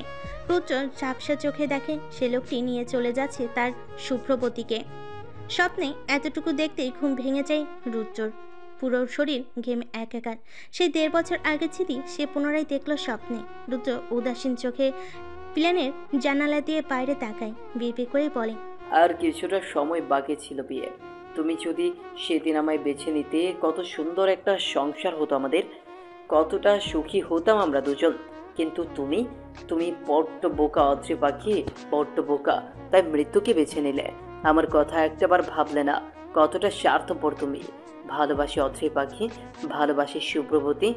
রুদ্র ঝাপসা চোখে দেখে সে লোকটি নিয়ে চলে যাচ্ছে তার শুভ্রবতীকে। স্বপ্নে এতটুকু দেখতেই ঘুম ভেঙে যায় রুদ্রর। পুরো শরীর ঘেমে একাকার। সেই 1.5 বছর আগের স্মৃতি সে পুনরায় দেখল স্বপ্নে। রুদ্র উদাসীন চোখে প্লেনের জানালা দিয়ে বাইরে তাকায়, বিপি করে বলে, আর কিছুটা সময় বাকি ছিল বিয়ে। তুমি যদি সেদিন আমায় বেছে নিতে, কত সুন্দর একটা সংসার হতো আমাদের, কতটা সুখী হতাম আমরা দুজন। কিন্তু তুমি বড্ড বোকা অদ্রি পাখি, বড্ড বোকা। তাই মৃত্যুকে বেছে নিলে, আমার কথা একটাবার ভাবলে না। কতটা স্বার্থপর তুমি। ভালোবাসি অদ্রি পাখি, ভালোবাসি শুভ্রবতী।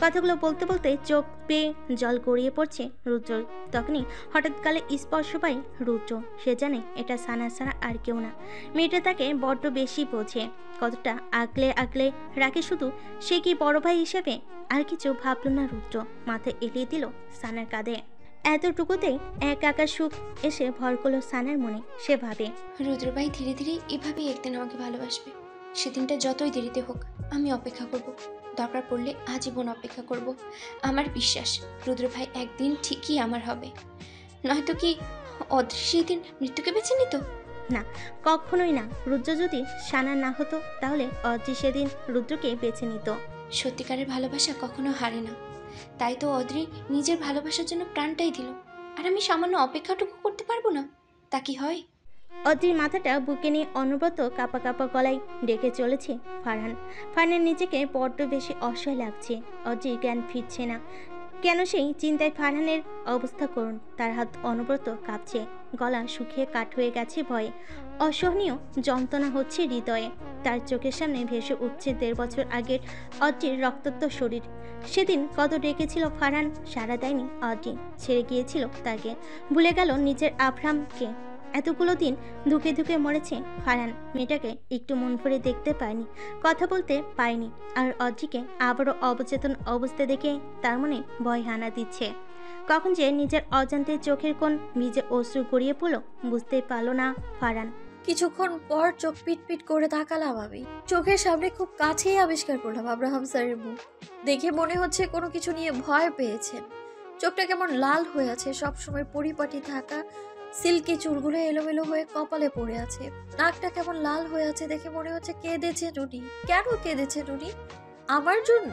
কথাগুলো বলতে বলতে চোখ পেয়ে জল গড়িয়ে পড়ছে রুদ্রর। তখনই হঠাৎ কালে স্পর্শ পায় রুদ্র। সে জানে এটা সানা ছাড়া আর কেউ না। মেয়েটা তাকে বড্ড বেশি বোঝে, কতটা আগলে আগলে রাখে শুধু। সে কি বড় ভাই হিসেবে? আর কিছু ভাবল না রুদ্র, মাথা এলিয়ে দিল সানার কাঁধে। এতটুকুতেই এক আকার সুখ এসে ভর করলো সানার মনে। সে ভাবে, রুদ্রভাই ধীরে ধীরে এভাবেই একদিন আমাকে ভালোবাসবে। সেদিনটা যতই দেরিতে হোক আমি অপেক্ষা করব, দরকার পড়লে আজীবন অপেক্ষা করব। আমার বিশ্বাস রুদ্রভাই একদিন ঠিকই আমার হবে। নয়তো কি অদৃশ্য সেদিন মৃত্যুকে বেছে নিত? না, কখনোই না। রুদ্র যদি সানা না হতো তাহলে অদ্রি সেদিন রুদ্রকে বেছে নিত। সত্যিকারের ভালোবাসা কখনো হারে না। তাই তো অদ্রি নিজের ভালোবাসার জন্য প্রাণটাই দিল। আর আমি সামান্য অপেক্ষাটুকু করতে পারবো না? তা কি হয়? অদ্রির মাথাটা বুকে নিয়ে অনবরত কাঁপা কাঁপা গলায় ডেকে চলেছে ফারহান। ফারহানের নিজেকে বড্ড বেশি অসহায় লাগছে। অদ্রির জ্ঞান ফিরছে না। কেন সেই চিন্তায় ফারহানের অবস্থা করুন। তার হাত অনবরত কাঁপছে, গলা শুকিয়ে কাঠ হয়ে গেছে ভয়ে। অসহনীয় যন্ত্রণা হচ্ছে হৃদয়ে। তার চোখের সামনে ভেসে উঠছে 1.5 বছর আগের অদ্রির রক্তাক্ত শরীর। সেদিন কত ডেকেছিল ফারহান, সাড়া দেয়নি অদ্রি। ছেড়ে গিয়েছিল তাকে, ভুলে গেল নিজের আব্রাহামকে। এতগুলো দিন ধুকে ধুকে মরেছে ফারহান। মেয়েটাকে একটু মন ভরে দেখতে পায়নি, কথা বলতে পায়নি। আর অদ্রিকে আবারও অবচেতন অবস্থা দেখে তার মনে ভয় হানা দিচ্ছে। কখন যে নিজের অজান্তে চোখের কোণ ভিজে অশ্রু গড়িয়ে পড়ল বুঝতেই পারল না ফারহান। কিছুক্ষণ পর চোখ পিট পিট করে তাকালাম আমি। চোখের সামনে খুব কাছেই আবিষ্কার করলাম আব্রাহাম স্যারের মুখ। দেখে মনে হচ্ছে কোনো কিছু নিয়ে ভয় পেয়েছেন। চোখটা কেমন লাল হয়ে আছে, সবসময় পরিপাটি থাকা সিল্কি চুলগুলো এলোমেলো হয়ে কপালে পড়ে আছে। নাকটা কেমন লাল হয়ে আছে, দেখে মনে হচ্ছে কেঁদেছে উনি। কেন কেঁদেছেন উনি? আমার জন্য?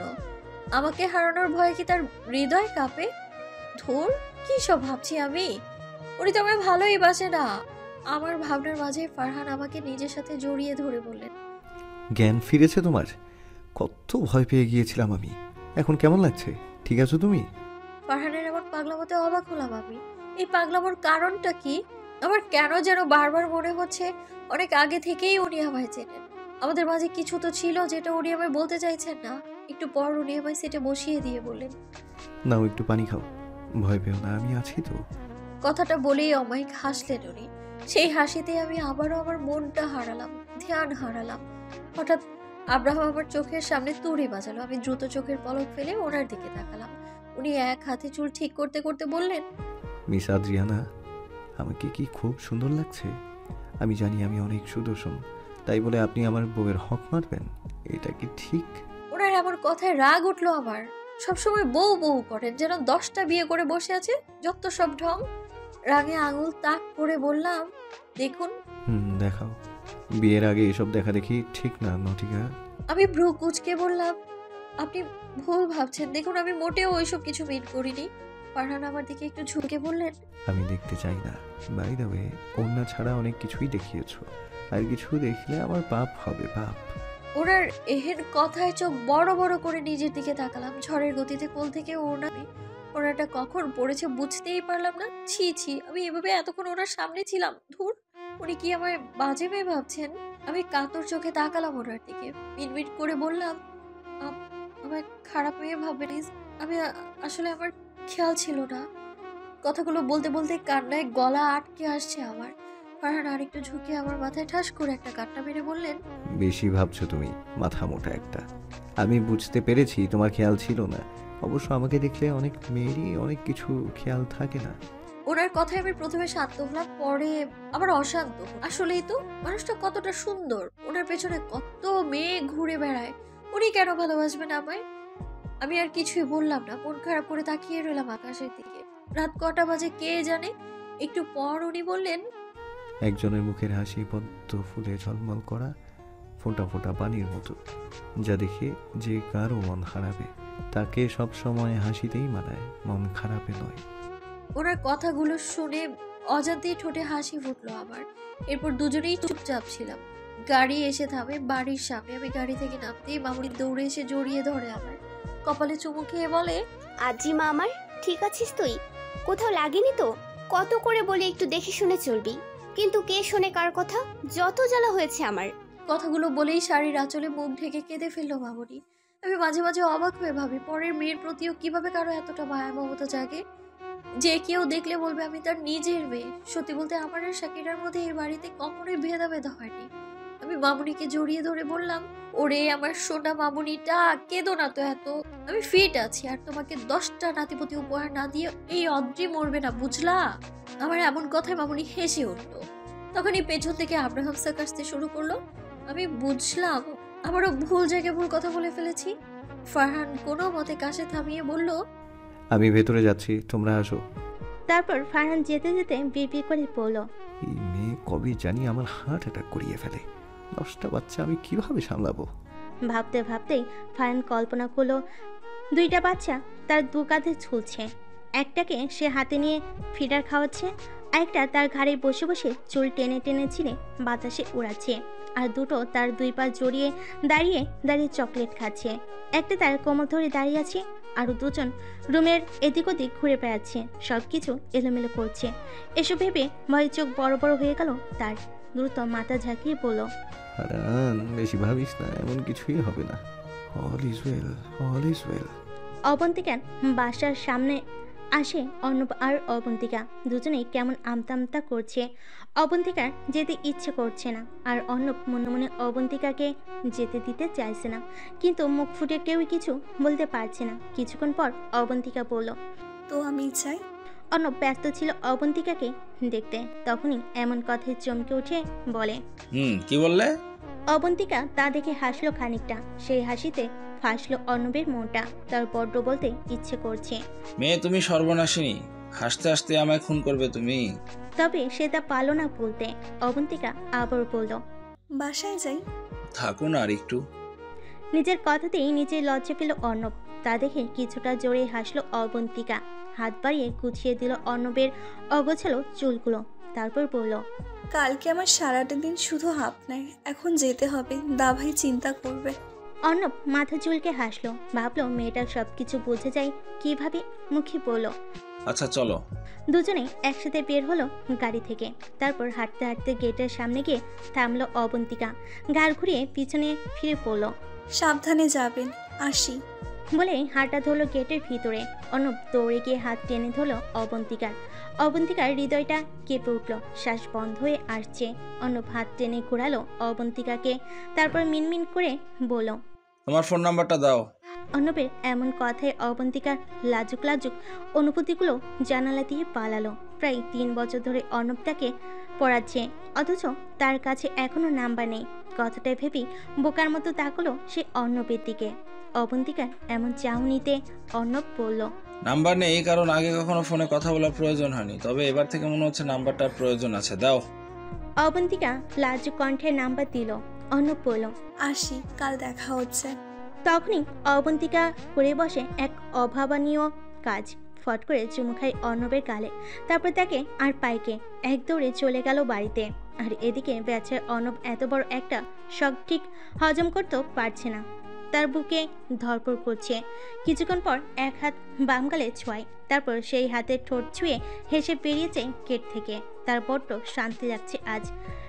আমাকে হারানোর ভয়ে কি তার হৃদয় কাঁপে? ধুর, কি সব ভাবছি আমি। উনি তো আমায় ভালোই বাসে না। আমার ভাবনার মাঝে ফারহান আমাকে নিজের সাথে জড়িয়ে ধরে বললেন, জ্ঞান ফিরেছে তোমার? কত ভয় পেয়ে গিয়েছিলাম আমি। এখন কেমন লাগছে? ঠিক আছো তুমি? ফারহানের এমন পাগলামোতে অবাক হলাম আমি। এই পাগলামোর কারণটা কি? আমার কেন যেন বারবার মনে হচ্ছে অনেক আগে থেকেই উনি আমায় চেনেন। আমাদের মাঝে কিছু তো ছিল যেটা উনি আমায় বলতে চাইছেন না। একটু পর উনি আমায় সিটে বসিয়ে দিয়ে বললেন, নাও একটু পানি খাও, ভয় পেও না, আমি আছি তো। কথাটা বলেই অমায়িক হাসলেন উনি। সেই হাসিতে আমি আবারও আমার মনটা হারালাম, ধ্যান হারালাম। হঠাৎ আব্রাহাম আমার চোখের সামনে তুড়ি বাজালো। আমি দ্রুত চোখের পলক ফেলে ওনার দিকে তাকালাম। উনি এক হাতে চুল ঠিক করতে করতে বললেন, মিস আদ্রিয়ানা, আমাকে কি খুব সুন্দর লাগছে? আমি জানি আমি অনেক সুদর্শন, তাই বলে আপনি আমার বউয়ের হক মারবেন? এটা কি ঠিক? ওনার এমন কথায় রাগ উঠলো আমার। সবসময় বউ বউ করেন, যেন 10টা বিয়ে করে বসে আছে, যত সব ঢং। রাগে আঙুল তাক করে বললাম, দেখুন। দেখাও। বিয়ের আগে এসব দেখা দেখি ঠিক না নটিকা। আমি ভ্রু কুঁচকে বললাম, আপনি ভুল ভাবছেন। দেখুন, আমি মোটেও ওইসব কিছু মিন করিনি। ফারহান আমার দিকে একটু ঝুঁকে বললেন, আমি দেখতে চাই না। বাই দ্য ওয়ে, অন্য ছাড়া অনেক কিছুই দেখিয়েছো, আর কিছু দেখলে আমার পাপ হবে, পাপ। ওনার এহেন কথায় চোখ বড় বড় করে নিজের দিকে তাকালাম। ঝড়ের গতিতে কোল থেকে ওনাটা কখন পড়েছে বুঝতেই পারলাম না। ছি ছি, আমি এভাবে এতক্ষণ ওনার সামনে ছিলাম। ধুর, উনি কি আমায় বাজে মেয়ে ভাবছেন? আমি কাতর চোখে তাকালাম ওনার দিকে। মিটমিট করে বললাম, আমায় খারাপ মেয়ে ভাববেন। আমি আসলে আমার খেয়াল ছিল না। কথাগুলো বলতে বলতে কান্নায় গলা আটকে আসছে আমার। ফারহান আরেকটু ঝুঁকে আমার মাথায় ঠাস করে একটা কান্না মেরে বললেন, বেশি ভাবছো তুমি, মাথা মোটা একটা। আমি বুঝতে পেরেছি তোমার খেয়াল ছিল না। অবশ্য আমাকে দেখলে অনেক মেয়েরই অনেক কিছু খেয়াল থাকে না। ওনার কথায় আমি প্রথমে শান্ত হলাম, পরে আবার অশান্ত। আসলেই তো, মানুষটা কতটা সুন্দর, ওনার পেছনে কত মেয়ে ঘুরে বেড়ায়, উনি কেন ভালোবাসবেন আমায়? আমি আর কিছুই বললাম না, মন খারাপ করে তাকিয়ে রইলাম আকাশের দিকে। রাত কটা বাজে কে জানে। একটু পর উনি বললেন, একজনের মুখের হাসি পদ্ম ফুলে ঝলমল করা ফোঁটা ফোঁটা পানির মতো, যা দেখে যে কারো মন হারাবে তাকে সব সময় হাসিতেই মানায়, মন খারাপে নয়। ওনার কথাগুলো শুনে অজান্তেই ঠোঁটে হাসি ফুটলো আমার। এরপর দুজনেই চুপচাপ ছিলাম। গাড়ি এসে থামে বাড়ির সামনে। আমি গাড়ি থেকে নামতেই মামুনি দৌড়ে এসে জড়িয়ে ধরে আমার, কপালে চুমু খেয়ে বলে, আজি মা আমার, ঠিক আছিস তুই? কোথাও লাগেনি তো? কত করে বলি একটু দেখে শুনে চলবি, কিন্তু কে শোনে কার কথা? যত জ্বালা হয়েছে আমার। কথাগুলো বলেই শাড়ির আঁচলে মুখ ঢেকে কেঁদে ফেললো মামুনি। আমি মাঝে মাঝে অবাক হয়ে ভাবি, পরের মেয়ের প্রতিও কিভাবে কারো এতটা মায়া মমতা জাগে, যে কেউ দেখলে বলবে আমি তার নিজের মেয়ে। সত্যি বলতে আমার আর শাকিরার মধ্যে এই বাড়িতে কখনোই ভেদাভেদ হয়নি। আমি মামুনিকে জড়িয়ে ধরে বললাম, ওরে আমার সোনা মামুনিটা, কেঁদো না তো এত। আমি ফিট আছি, আর তোমাকে 10টা নাতিপতি উপহার না দিয়ে এই অদ্রি মরবে না, বুঝলা? আমার এমন কথায় মামুনি হেসে উঠলো। তখনই পেছন থেকে আব্রাহাম স্যার আসতে শুরু করলো। আমি বুঝলাম আমারও ভুল জায়গায় ভুল কথা বলে ফেলেছি। ফারহান কোনো মতে কাছে থামিয়ে বলল, আমি ভেতরে যাচ্ছি, তোমরা আসো। তারপর ফারহান যেতে যেতে বিড়বিড় করে বলল, এই মেয়ে কবে জানি আমার হার্ট অ্যাটাক করিয়ে ফেলে। 10টা বাচ্চা আমি কিভাবে সামলাবো? ভাবতে ভাবতেই ফারহান কল্পনা করলো 2টা বাচ্চা তার দু কাঁধে ঝুলছে। একটাকে সে হাতে নিয়ে ফিডার খাওয়াচ্ছে, আরেকটা তার ঘাড়ে বসে বসে চুল টেনে টেনে ছিঁড়ে বাতাসে উড়াচ্ছে, আর দুটো তার 2 পা জড়িয়ে দাঁড়িয়ে দাঁড়িয়ে চকলেট খাচ্ছে। একটা তার কোমর ধরে দাঁড়িয়ে আছে, আরও 2জন রুমের এদিক ওদিক ঘুরে বেড়াচ্ছে, সব কিছু এলোমেলো করছে। এসব ভেবে ভয়ে চোখ বড় বড় হয়ে গেল তার। দ্রুত মাথা ঝাঁকিয়ে বলল, হারান, বেশি ভাবিস না, এমন কিছুই হবে না। All is well, all is well. অবন্তিকার বাসার সামনে আসে অর্ণব আর অবন্তিকা। দুজনেই কেমন আমতা আমতা করছে। অবন্তিকার যেতে ইচ্ছে করছে না, আর অর্ণব মনে মনে অবন্তিকাকে যেতে দিতে চাইছে না, কিন্তু মুখ ফুটে কেউই কিছু বলতে পারছে না। কিছুক্ষণ পর অবন্তিকা বলল, তো আমি চাই। অর্ণব ব্যস্ত ছিল অবন্তিকাকে দেখতে, তখনই এমন কথায় চমকে উঠে বলে, কি বললে? অবন্তিকা তা দেখে হাসলো খানিকটা। সেই হাসিতে ফাঁসলো অর্ণবের মনটা। তার বড্ড বলতে ইচ্ছে করছে, মেয়ে তুমি সর্বনাশিনী, হাসতে হাসতে আমায় খুন করবে তুমি। তবে সে তা পারল না বলতে। অবন্তিকা আবার বলল, বাসায় যাই। থাকুন আর একটু। নিজের কথাতেই নিজে লজ্জা পেল অর্ণব। তা দেখে কিছুটা জোরে হাসলো অবন্তিকা। হাত বাড়িয়ে গুছিয়ে দিল অর্ণবের অগোছালো চুলগুলো। তারপর বলল, কালকে আমার সারাটা দিন শুধু আপনার, এখন যেতে হবে, দাভাই চিন্তা করবে। অর্ণব মাথা চুলকে হাসলো। ভাবলো মেয়েটা সবকিছু বুঝে যায় কিভাবে, মুখে বলল, আচ্ছা চলো। দুজনে একসাথে বের হলো গাড়ি থেকে। তারপর হাঁটতে হাঁটতে গেটের সামনে গিয়ে থামলো অবন্তিকা। ঘাড় ঘুরিয়ে পিছনে ফিরে পড়ল। সাবধানে যাবেন, আসি বলে হাঁটা ধরলো গেটের ভিতরে। অর্ণব দৌড়ে গিয়ে হাত টেনে ধরলো অবন্তিকার। অবন্তিকার হৃদয়টা কেঁপে উঠল, শ্বাস বন্ধ হয়ে আসছে। অর্ণব হাত টেনে ঘোরালো অবন্তিকাকে, তারপর মিনমিন করে বলল, তোমার ফোন নাম্বারটা দাও। অর্ণবের এমন কথায় অবন্তিকার লাজুক লাজুক অনুভূতিগুলো জানালা দিয়ে পালালো। প্রায় 3 বছর ধরে অর্ণব তাকে পড়াচ্ছে, অথচ তার কাছে এখনো নাম্বার নেই। কথাটা ভেবেই বোকার মতো তাকালো সে অর্ণবের দিকে। অবন্তিকার এমন চাহনিতে অর্ণব বলল, নাম্বার নেই কারণ আগে কখনো ফোনে কথা বলার প্রয়োজন হয়নি, তবে এবার থেকে মনে হচ্ছে নাম্বারটার প্রয়োজন আছে, দাও। অবন্তিকা লাজুক কণ্ঠে নাম্বার দিল। অর্ণব বলল, আসি, কাল দেখা হচ্ছে। তখনই অবন্তিকা করে বসে এক অভাবনীয় কাজ। ফট করে চুমু খায় অর্ণবের গালে, তারপর তাকে আর পাইকে এক দৌড়ে চলে গেল বাড়িতে। আর এদিকে বেচার অর্ণব এত বড় একটা শখ ঠিক হজম করতেও পারছে না, তার বুকে ধরপড় করছে। কিছুক্ষণ পর এক হাত বাম গালে ছোঁয়, তারপর সেই হাতের ঠোঁট ছুঁয়ে হেসে বেরিয়েছে গেট থেকে। তার বড্ড শান্তি লাগছে আজ।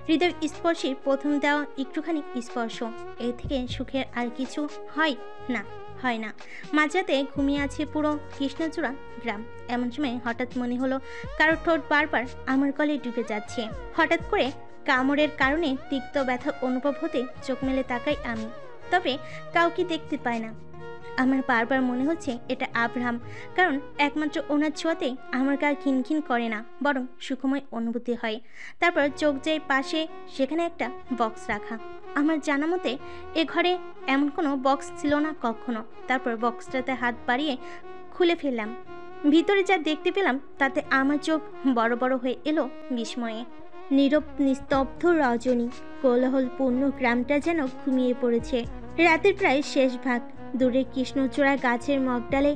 হৃদয় স্পর্শী প্রথম দেওয়া একটুখানি স্পর্শ, এর থেকে সুখের আর কিছু হয় না। হয় না। মাঝরাতে ঘুমিয়ে আছে পুরো কৃষ্ণচূড়া গ্রাম। এমন সময় হঠাৎ মনে হলো কারোর ঠোঁট বারবার আমার গলে ডুবে যাচ্ছে। হঠাৎ করে কামড়ের কারণে তিক্ত ব্যথা অনুভব হতে চোখ মেলে তাকাই আমি, তবে কাউকে দেখতে পাই না। আমার বারবার মনে হচ্ছে এটা আব্রাহাম, কারণ একমাত্র ওনার ছোঁয়াতে আমার গা খিনখিন করে না, বরং সুখময় অনুভূতি হয়। তারপর চোখ যায় পাশে, সেখানে একটা বক্স রাখা। আমার জানা মতে এ ঘরে এমন কোনো বক্স ছিল না কখনো। তারপর বক্সটাতে হাত বাড়িয়ে খুলে ফেললাম। ভিতরে যা দেখতে পেলাম তাতে আমার চোখ বড় বড় হয়ে এলো বিস্ময়ে। নীরব নিস্তব্ধ রজনী, কোলাহলপূর্ণ গ্রামটা যেন ঘুমিয়ে পড়েছে। রাতের প্রায় শেষ ভাগ। দূরে কৃষ্ণচূড়া গাছের মগডালে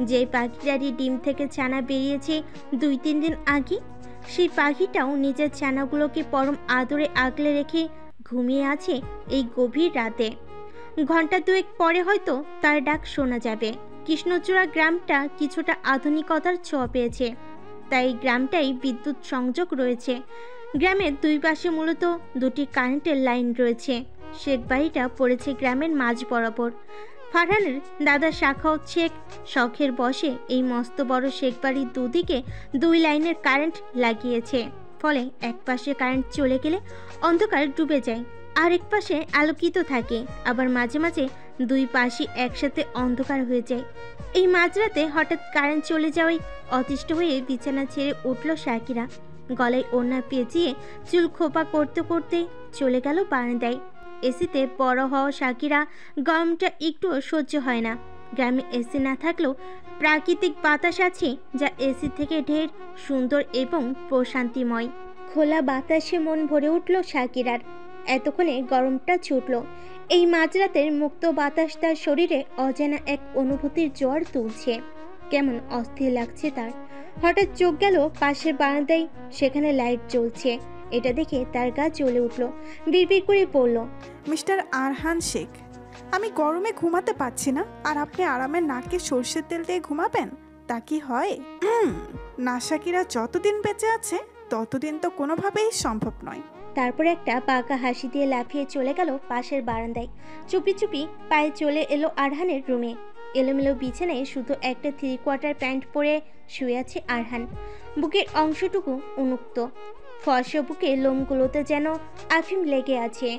যে পাখিটারই ডিম থেকে ছানা বেরিয়েছে 2-3 দিন আগে, সেই পাখিটাও নিজের ছানাগুলোকে পরম আদরে আগলে রেখে ঘুমিয়ে আছে এই গভীর রাতে। ঘন্টা 2 পরে হয়তো তার ডাক শোনা যাবে। কৃষ্ণচূড়া গ্রামটা কিছুটা আধুনিকতার ছোঁয়া পেয়েছে, তাই গ্রামটাই বিদ্যুৎ সংযোগ রয়েছে। গ্রামের 2 পাশে মূলত 2টি কারেন্টের লাইন রয়েছে। শেখ বাড়িটা পড়েছে গ্রামের মাঝ বরাবর। ফারহানের দাদা শাখাওয়াত শেখ শখের বসে এই মস্ত বড় শেখ বাড়ির দুদিকে 2 লাইনের কারেন্ট লাগিয়েছে। ফলে এক পাশে কারেন্ট চলে গেলে অন্ধকার ডুবে যায়, আর এক পাশে আলোকিত থাকে। আবার মাঝে মাঝে 2 পাশই একসাথে অন্ধকার হয়ে যায়। এই মাঝরাতে হঠাৎ কারেন্ট চলে যাওয়ায় অতিষ্ঠ হয়ে বিছানা ছেড়ে উঠল শাকিরা। গলায় ওড়না পেঁচিয়ে চুল খোপা করতে করতে চলে গেল বারান্দায়। এসিতে বড় হওয়া শাকিরা গরমটা একটুও সহ্য হয় না। গ্রামে এসি না থাকলেও প্রাকৃতিক বাতাস আছে, যা এসি থেকে ঢের সুন্দর এবং প্রশান্তিময়। খোলা বাতাসে মন ভরে উঠল শাকিরার। এতক্ষণে গরমটা ছুটল। এই মাঝরাতের মুক্ত বাতাস তার শরীরে অজানা এক অনুভূতির জোয়ার তুলছে। কেমন অস্থির লাগছে তার। হঠাৎ চোখ গেল পাশের বারান্দায়, সেখানে লাইট জ্বলছে। এটা দেখে তার গা জ্বলে উঠল। বিড়বিড় করে পড়ল, মিস্টার আরহান শেখ, আমি গরমে ঘুমাতে পারছি না, আর আপনি আরামে নাকে সর্ষের তেল দিয়ে ঘুমাবেন? তা কি হয়? না, শাকিরা যতদিন বেঁচে আছে ততদিন তো কোনোভাবেই সম্ভব নয়। তারপর একটা পাকা হাসি দিয়ে লাফিয়ে চলে গেল পাশের বারান্দায়। চুপি চুপি পায়ে চলে এলো আরহানের রুমে। এলোমেলো বিছানায় শুধু একটা 3/4 প্যান্ট পরে শুয়ে আছে আরহান। বুকের অংশটুকু উন্মুক্ত, ফর্সা বুকে লোমগুলোতে যেন আফিম লেগে আছে।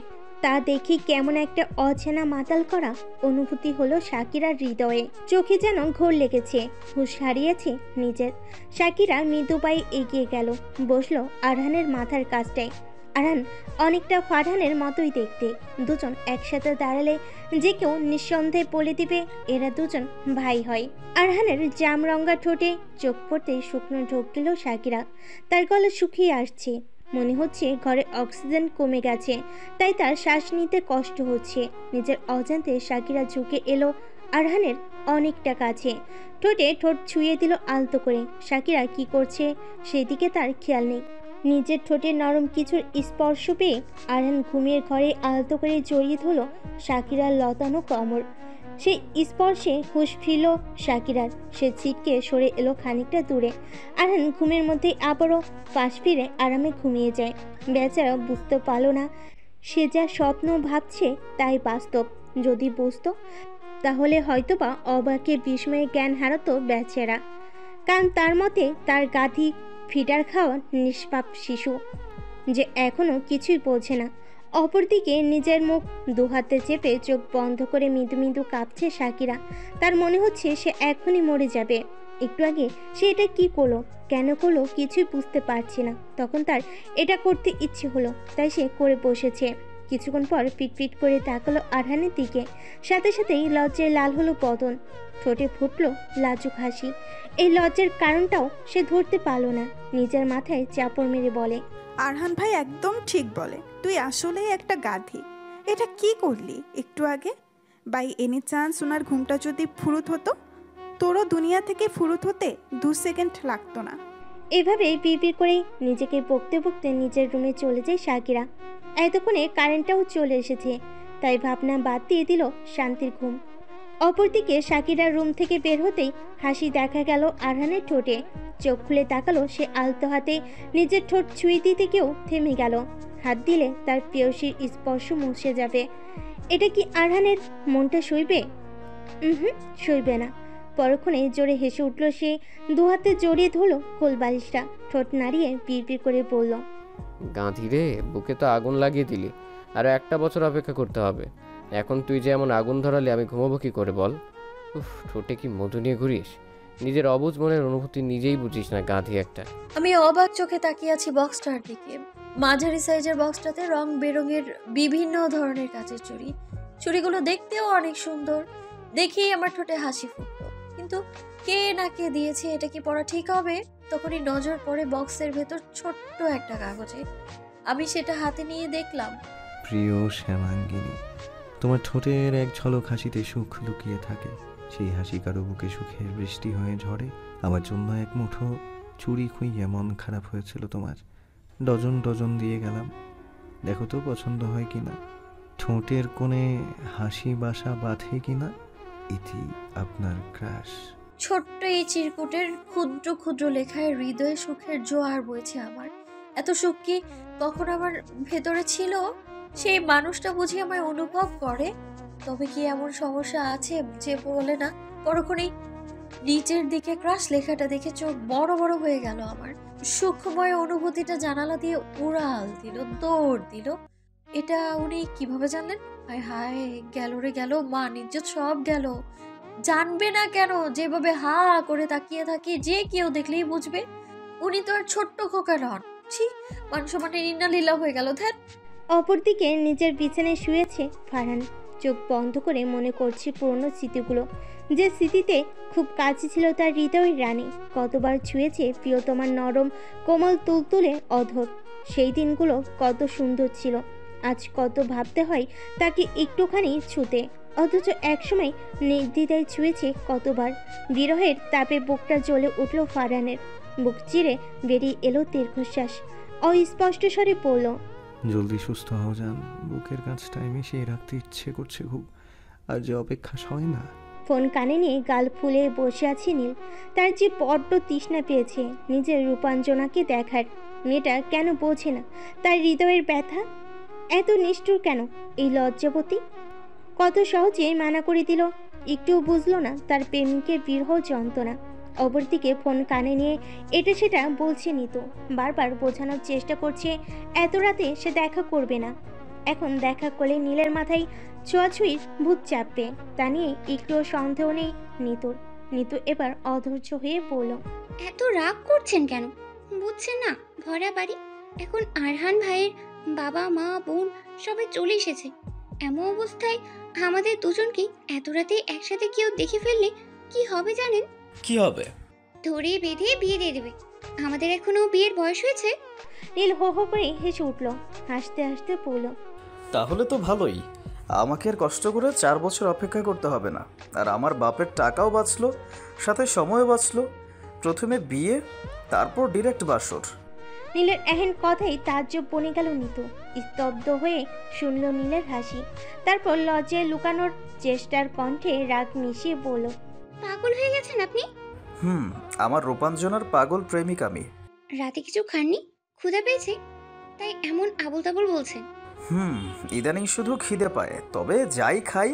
তা দেখি কেমন একটা অচেনা মাতাল করা অনুভূতি হলো শাকিরার হৃদয়ে। চোখে যেন ঘোর লেগেছে, হুঁশ হারিয়েছে নিজের। শাকিরা মৃদু পায়ে এগিয়ে গেল, বসলো আরহানের মাথার কাছটায়। আরহান অনেকটা ফারহানের মতোই দেখতে। দুজন একসাথে দাঁড়ালে যে কেউ নিঃসন্দেহে বলে দিবে এরা দুজন ভাই হয়। আরহানের জামরঙ্গা ঠোঁটে চোখ পড়তে শুকনো ঢোক গেল শাকিরা। তার গলা শুকিয়ে আসছে, মনে হচ্ছে ঘরে অক্সিজেন কমে গেছে, তাই তার শ্বাস নিতে কষ্ট হচ্ছে। নিজের অজান্তে শাকিরা ঝুঁকে এলো আরহানের অনেকটা কাছে, ঠোঁটে ঠোঁট ছুঁয়ে দিল আলতো করে। শাকিরা কি করছে সেদিকে তার খেয়াল নেই। নিজের ঠোঁটে নরম কিছুর স্পর্শ পেয়ে আরহান ঘুমের ঘরে আলতো করে জড়িয়ে ধরল শাকিরার লতানো কোমর। সেই স্পর্শে হুঁশ ফিরল শাকিরার। সে ছিটকে সরে এলো খানিকটা দূরে। আরহান ঘুমের মধ্যে আবারও পাশ ফিরে আরামে ঘুমিয়ে যায়। বেচারা বুঝতে পারল না সে যা স্বপ্ন ভাবছে তাই বাস্তব। যদি বুঝতো তাহলে হয়তোবা অবাকে বিস্ময়ে জ্ঞান হারাতো বেচারা। কারণ তার মতে তার গাধি ফিডার খাওয়া নিষ্পাপ শিশু, যে এখনো কিছুই বোঝে না। অপরদিকে নিজের মুখ 2 হাতে চেপে চোখ বন্ধ করে মৃদু মৃদু কাঁপছে শাকিরা। তার মনে হচ্ছে সে এখনই মরে যাবে। একটু আগে সে এটা কি করলো, কেন করলো কিছুই বুঝতে পারছে না। তখন তার এটা করতে ইচ্ছে হলো, তাই সে করে বসেছে। কিছুক্ষণ পর পিটপিট করে তাকালো আরহানের দিকে। সাথে সাথেই লজ্জায় লাল হলো বদন, ঠোঁটে ফুটলো লাজুক হাসি। এই লজ্জার কারণটাও সে ধরতে পারলো না। নিজের মাথায় চাপড় মেরে বলে, আরহান ভাই একদম ঠিক বলে, তুই আসলেই একটা গাধি। এটা কি করলি একটু আগে? বাই এনি চান্স ওনার ঘুমটা যদি ফুরুত হতো, তোরও দুনিয়া থেকে ফুরুত হতে 2 সেকেন্ড লাগতো না। এভাবে বিড়বিড় করে নিজেকে বকতে বকতে নিজের রুমে চলে যায় শাকিরা। এতক্ষণে কারেন্টটাও চলে এসেছে, তাই ভাবনা বাদ দিয়ে দিল শান্তির ঘুম। অপরদিকে শাকিরার রুম থেকে বের হতেই হাসি দেখা গেল আরহানের ঠোঁটে। চোখ খুলে তাকালো সে আলতো হাতে নিজের ঠোঁট ছুঁয়ে দিতে কেউ থেমে গেল। হাত দিলে তার প্রেয়সীর স্পর্শ মুছে যাবে। এটা কি আরহানের মনটা সইবে? সইবে না। পরক্ষণে জোরে হেসে উঠল সে, দু হাতে জড়িয়ে ধরলো কোলবালিশটা, ঠোঁট নাড়িয়ে বিড়বিড় করে বলল, গাঁধি রে, বুকে তো আগুন লাগিয়ে দিলি, আরও 1 বছর অপেক্ষা করতে হবে। এখন তুই যে এমন আগুন ধরালে আমি ঘুমাবো কি করে বল? উফ, ঠোঁটে কি মধু নিয়ে ঘুরিস? নিজের অবুঝ মনের অনুভূতি নিজেই বুঝিস না গাঁধি একটা। আমি অবাক চোখে তাকিয়ে আছি বক্সটার দিকে। মাঝারি সাইজের বক্সটাতে রং বেরঙের বিভিন্ন ধরনের কাচের চুড়ি। চুড়িগুলো দেখতেও অনেক সুন্দর। দেখেই আমার ঠোঁটে হাসি ফুটলো। কিন্তু কে না কে দিয়েছে, এটা কি পড়া ঠিক হবে? তখনই নজর পড়ে বক্সের ভেতর ছোট্ট একটা কাগজে। আমি সেটা হাতে নিয়ে দেখলাম, প্রিয় শ্যামাঙ্গিনী, তোমার ঠোঁটের এক ঝলক হাসিতে সুখ লুকিয়ে থাকে। সেই হাসি কারো বুকে সুখের বৃষ্টি হয়ে ঝরে। আমার জন্য এক মুঠো চুড়ি খুঁইয়ে মন খারাপ হয়েছিল তোমার। ডজন ডজন দিয়ে গেলাম, দেখো তো পছন্দ হয় কিনা। ঠোঁটের কোণে হাসি বাসা বাঁধে কিনা। ইতি আপনার ক্রাশ। ছোট্ট এই চিরকুটের ক্ষুদ্র ক্ষুদ্র লেখায় হৃদয়ে সুখের জোয়ার বইছে আমার। এত সুখ কি কখন আমার ভেতরে ছিল? সেই মানুষটা বুঝি আমায় অনুভব করে? তবে কি এমন সমস্যা আছে যে বলে না? পরক্ষণেই নিচের দিকে ক্রাশ লেখাটা দেখে চোখ বড় বড় হয়ে গেল আমার। সুখময় অনুভূতিটা জানালা দিয়ে উড়াল দিল, দৌড় দিল। এটা উনি কিভাবে জানলেন? হায় হায়, গেল রে গেল, মান ইজ্জত সব গেল। জানবে না কেন? যেভাবে হা করে তাকিয়ে থাকি, যে কেউ দেখলেই বুঝবে। উনি তো আর ছোট্ট খোকা নন। ছি, মানুষ মানে লীলা হয়ে গেল। ধ্যান। অপরদিকে নিজের বিছানায় শুয়েছে ফারহান। চোখ বন্ধ করে মনে করছে পুরনো স্মৃতিগুলো, যে স্মৃতিতে খুব কাছে ছিল তার হৃদয়ের রানী। কতবার ছুঁয়েছে প্রিয়তমার নরম কোমল তুলতুলে অধর। সেই দিনগুলো কত সুন্দর ছিল। আজ কত ভাবতে হয় তাকে একটুখানি ছুতে, অথচ একসময় নির্দ্বিধায় ছুঁয়েছে কতবার। বিরহের তাপে বুকটা জ্বলে উঠল ফারহানের। বুক চিরে বেরিয়ে এলো দীর্ঘশ্বাস। অস্পষ্ট স্বরে পড়ল, জলদি সুস্থ হও যান, বুকের কাছটায় মিশিয়ে রাখতে ইচ্ছে করছে খুব, আর যে অপেক্ষা সয় না। ফোন কানে নিয়ে গাল ফুলে বসে আছে নীল। তার যে বড্ড তৃষ্ণা পেয়েছে নিজের রূপাঞ্জনাকে দেখার। মেয়েটা কেন বোঝে না তার হৃদয়ের ব্যথা? এত নিষ্ঠুর কেন এই লজ্জাবতী? কত সহজে মানা করে দিল, একটুও বুঝলো না তার প্রেমিকের বিরহ যন্ত্রণা। অপরদিকে ফোন কানে নিয়ে এটা সেটা বলছে নিতু, বারবার বোঝানোর চেষ্টা করছে এত রাতে সে দেখা করবে না। এখন দেখা করলে নীলের মাথায় ছোঁয়াছুঁয়ির ভূত চাপবে, তা নিয়ে একটুও সন্দেহ নেই নিতুর। নিতু এবার অধৈর্য হয়ে বলল, এত রাগ করছেন কেন? বুঝছেন না ভরা বাড়ি। এখন আরহান ভাইয়ের বাবা মা বোন সবাই চলে এসেছে। এমন অবস্থায় আমাদের দুজনকে এত রাতে একসাথে কেউ দেখে ফেললে কি হবে জানেন? কি হবে? ধরে বেঁধে বিয়ে দিয়ে দেবে। আমাদের এখনো বিয়ের বয়স হয়েছে। নীল হো হো করে হেসে উঠল, হাসতে হাসতে বলল, তাহলে তো ভালোই। আমাকে আর কষ্ট করে 4 বছর অপেক্ষা করতে হবে না, আর আমার বাপের টাকাও বাঁচলো, সাথে সময়ও বাঁচলো। প্রথমে বিয়ে, তারপর ডিরেক্ট বাসর। নীলের এহেন কথাই তাজ্জব বনে গেল নিতু। স্তব্ধ হয়ে শুনল নীলের হাসি, তারপর লজ্জায় লুকানোর চেষ্টার কণ্ঠে রাগ মিশিয়ে বলল, পাগল হয়ে গেছেন আপনি? আমার রূপাঞ্জনার পাগল প্রেমিক আমি। রাতে কিছু খাননি? ক্ষুধা পেয়েছে তাই এমন আবল তাবল বলছেন? ইদানিং শুধু খিদে পায়, তবে যাই খাই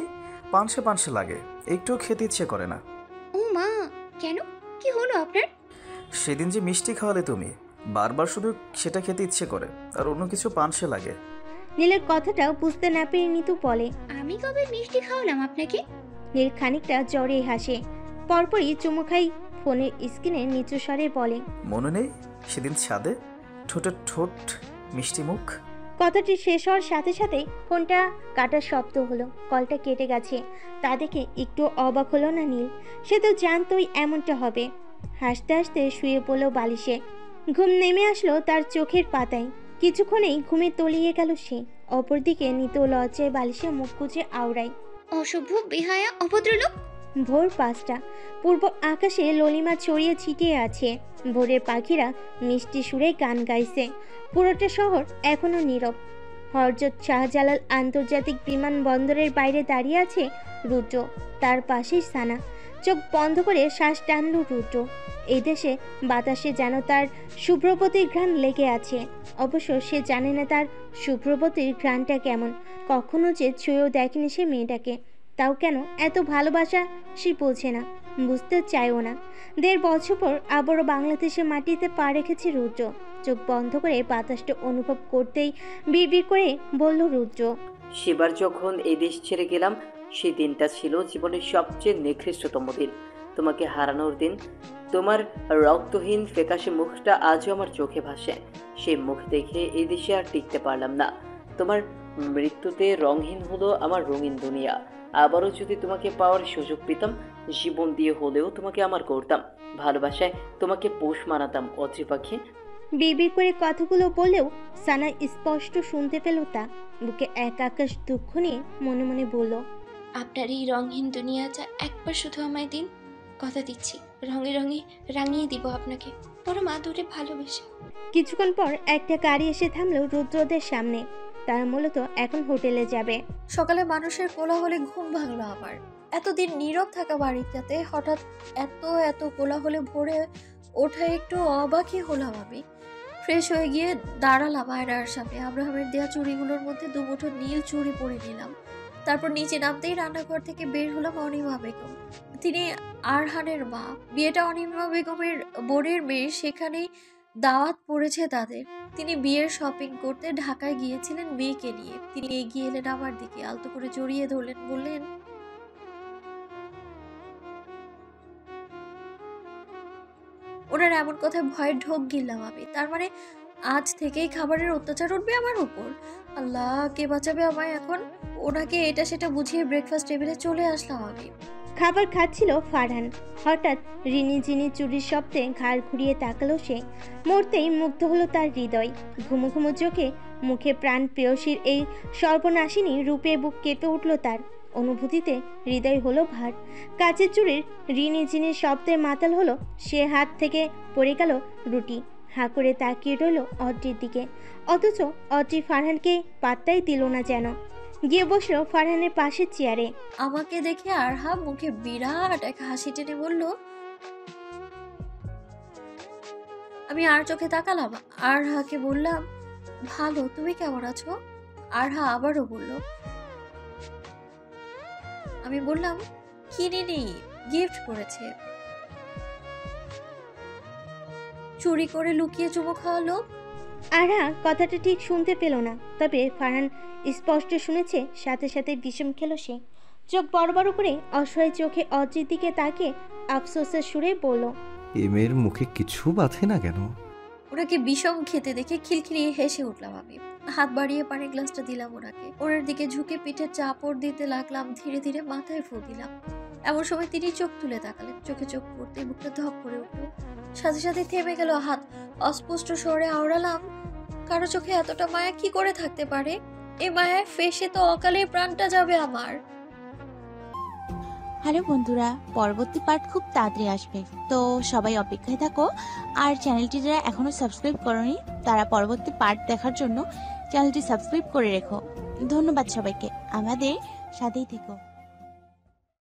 পানসে পানসে লাগে, একটু খেতে ইচ্ছে করে না। ও মা, কেন? কি হলো আপনার? সেদিন যে মিষ্টি খাওয়ালে তুমি, বারবার শুধু সেটা খেতে ইচ্ছে করে, আর অন্য কিছু পানসে লাগে। নীলের কথাটা বুঝতে না পেরে নিতু বলে, আমি কবে মিষ্টি খাওয়ালাম আপনাকে? নীল খানিকটা জ্বরে হাসে, পরপরই চুমু খাই ফোনের স্ক্রিনে নিচু স্বরে বলে, মনে নেই সেদিন ছাদে ঠোঁটে ঠোঁট মিষ্টি মুখ? কথাটি শেষ হওয়ার সাথে সাথে ফোনটা কাটার শব্দ হলো। কলটা কেটে গেছে। তা দেখে একটু অবাক হলো না নীল। সে তো জানতই এমনটা হবে। হাসতে হাসতে শুয়ে পড়ল বালিশে। ঘুম নেমে আসলো তার চোখের পাতায়। কিছুক্ষণেই ঘুমে তলিয়ে গেল সে। অপরদিকে নিতু লজ্জায় বালিশে মুখ গুজে আওড়ায়, অসভ্য, বেহায়া, অভদ্রলোক। ভোর 5টা। পূর্ব আকাশে ললিমা ছড়িয়ে ছিটিয়ে আছে। ভোরের পাখিরা মিষ্টি সুরে গান গাইছে। পুরোটা শহর এখনো নীরব। হযরত শাহজালাল আন্তর্জাতিক বিমানবন্দরের বাইরে দাঁড়িয়ে আছে রুদ্র, তার পাশেই সানা। চোখ বন্ধ করে শ্বাস টানল রুদ্র। এই দেশে বাতাসে যেন তার শুভ্রবতীর ঘ্রাণ লেগে আছে। অবশ্য সে জানে না তার শুভ্রবতীর ঘ্রাণটা কেমন। কখনো যে ছুঁয়েও দেখেনি সে মেয়েটাকে। তাও কেন এত ভালোবাসা সে বোঝে না, বুঝতে চায়ও না। 1.5 বছর পর আবারও বাংলাদেশের মাটিতে পা রেখেছে রুদ্র। চোখ বন্ধ করে বাতাসটা অনুভব করতেই বিড়বিড় করে বলল রুদ্র, সেবার যখন এই দেশ ছেড়ে গেলাম সেই দিনটা ছিল জীবনের সবচেয়ে নিকৃষ্টতম দিন। তোমাকে হারানোর দিন। তোমার রক্তহীন ফ্যাকাশে মুখটা আজও আমার চোখে ভাসে। সেই মুখ দেখে এই দেশে আর টিকতে পারলাম না। তোমার মৃত্যুতে রঙহীন হলো আমার রঙিন দুনিয়া। আবারও যদি তোমাকে পাওয়ার সুযোগ পেতাম, জীবন দিয়ে হলেও তোমাকে আমার করতাম। ভালোবাসায় তোমাকে পোষ মানাতাম অত্রি পাখি। বিড়বিড় করে কথাগুলো বললেও সানা স্পষ্ট শুনতে পেল তা। বুকে এক আকাশ দুঃখ নিয়ে মনে মনে বলল, আপনার এই রঙহীন দুনিয়াটা একবার শুধু আমায় দিন, কথা দিচ্ছি রঙে রঙে রাঙিয়ে দিব আপনাকে, বড় মাদুরে ভালোবেসে। কিছুক্ষণ পর একটা গাড়ি এসে থামলো রুদ্রদের সামনে। তারা মূলত এখন হোটেলে যাবে। সকালে মানুষের কোলাহলে ঘুম ভাঙলো আমার। এতদিন নীরব থাকা বাড়িটাতে হঠাৎ এত কোলাহলে ভরে ওঠা একটু অবাকই হলাম আমি। ফ্রেশ হয়ে গিয়ে দাঁড়ালাম আয়নার সামনে। আব্রাহামের দেয়া চুড়িগুলোর মধ্যে 2 মুঠো নীল চুড়ি পরে নিলাম। তারপর নিচে নামতেই রান্নাঘর থেকে বের হলাম অনিমা বেগম। তিনি আরহানের মা। বিয়েটা অনিমা বেগমের বোনের মেয়ে, সেখানেই দাওয়াত পড়েছে তাদের। তিনি বিয়ের শপিং করতে ঢাকায় গিয়েছিলেন মেয়েকে নিয়ে। তিনি এগিয়ে এলেন আমার দিকে, আলতো করে জড়িয়ে ধরলেন, বললেন, ওনার এমন কথায় ভয়ে ঢোক গিললাম আমি। তার মানে আজ থেকেই খাবারের অত্যাচার উঠবে আমার উপর। আল্লাহ, কে বাঁচাবে আমায় এখন? ওনাকে এটা সেটা বুঝিয়ে ব্রেকফাস্ট টেবিলে চলে আসলাম আমি। খাবার খাচ্ছিল ফারহান। হঠাৎ রিনি জিনি চুরির শব্দে ঘাড় ঘুরিয়ে তাকালো সে। মুহূর্তেই মুগ্ধ হলো তার হৃদয়। ঘুমো ঘুমো চোখে মুখে প্রাণ প্রেয়সীর এই সর্বনাশিনী রূপে বুক কেঁপে উঠল তার। অনুভূতিতে হৃদয় হলো ভার। কাচের চুরির রিনি জিনির শব্দে মাতাল হলো সে। হাত থেকে পড়ে গেল রুটি। হাঁ করে তাকিয়ে রইল অদ্রির দিকে, অথচ অদ্রি ফারহানকে পাত্তাই দিল না যেন। গিয়ে বসলো ফারহানের পাশের চেয়ারে। আমাকে দেখে আরহা মুখে বিরাট এক হাসি টেনে বলল, আমি আর চোখে তাকালাম। আরহাকে বললাম, ভালো, তুমি কেমন আছো? আরহা আবারও বলল। আমি বললাম, কিনিনি, গিফট করেছে। চুরি করে লুকিয়ে চুমো খাওয়ালো। আরহা কথাটা ঠিক শুনতে পেল না, তবে ফারহান স্পষ্ট শুনেছে। সাথে সাথে বিষম খেল সে। চোখ বড় বড় করে অসহায় চোখে অদ্রির দিকে তাকিয়ে আফসোসের সুরে বলল, এ মেয়ের মুখে কিছু বাঁধে না কেন? ওনাকে বিষম খেতে দেখে খিলখিলিয়ে হেসে উঠলাম আমি। হাত বাড়িয়ে পানির গ্লাসটা দিলাম ওনাকে। ওনার দিকে ঝুঁকে পিঠে চাপড় দিতে লাগলাম। ধীরে ধীরে মাথায় ফু দিলাম। এমন সময় তিনি চোখ তুলে তাকালেন। চোখে চোখ পড়তে বুকটা ধপ করে উঠলো। সাথে সাথে থেমে গেল হাত। অস্পষ্ট স্বরে আওড়ালাম, কারো চোখে এতটা মায়া কি করে থাকতে পারে? এই মায়ায় ফেসে তো অকালে প্রাণটা যাবে আমার। হ্যালো বন্ধুরা, পরবর্তী পার্ট খুব তাড়াতাড়ি আসবে, তো সবাই অপেক্ষায় থাকো। আর চ্যানেলটি যারা এখনো সাবস্ক্রাইব করোনি তারা পরবর্তী পার্ট দেখার জন্য চ্যানেলটি সাবস্ক্রাইব করে রেখো। ধন্যবাদ সবাইকে, আমাদের সাথেই থেকো।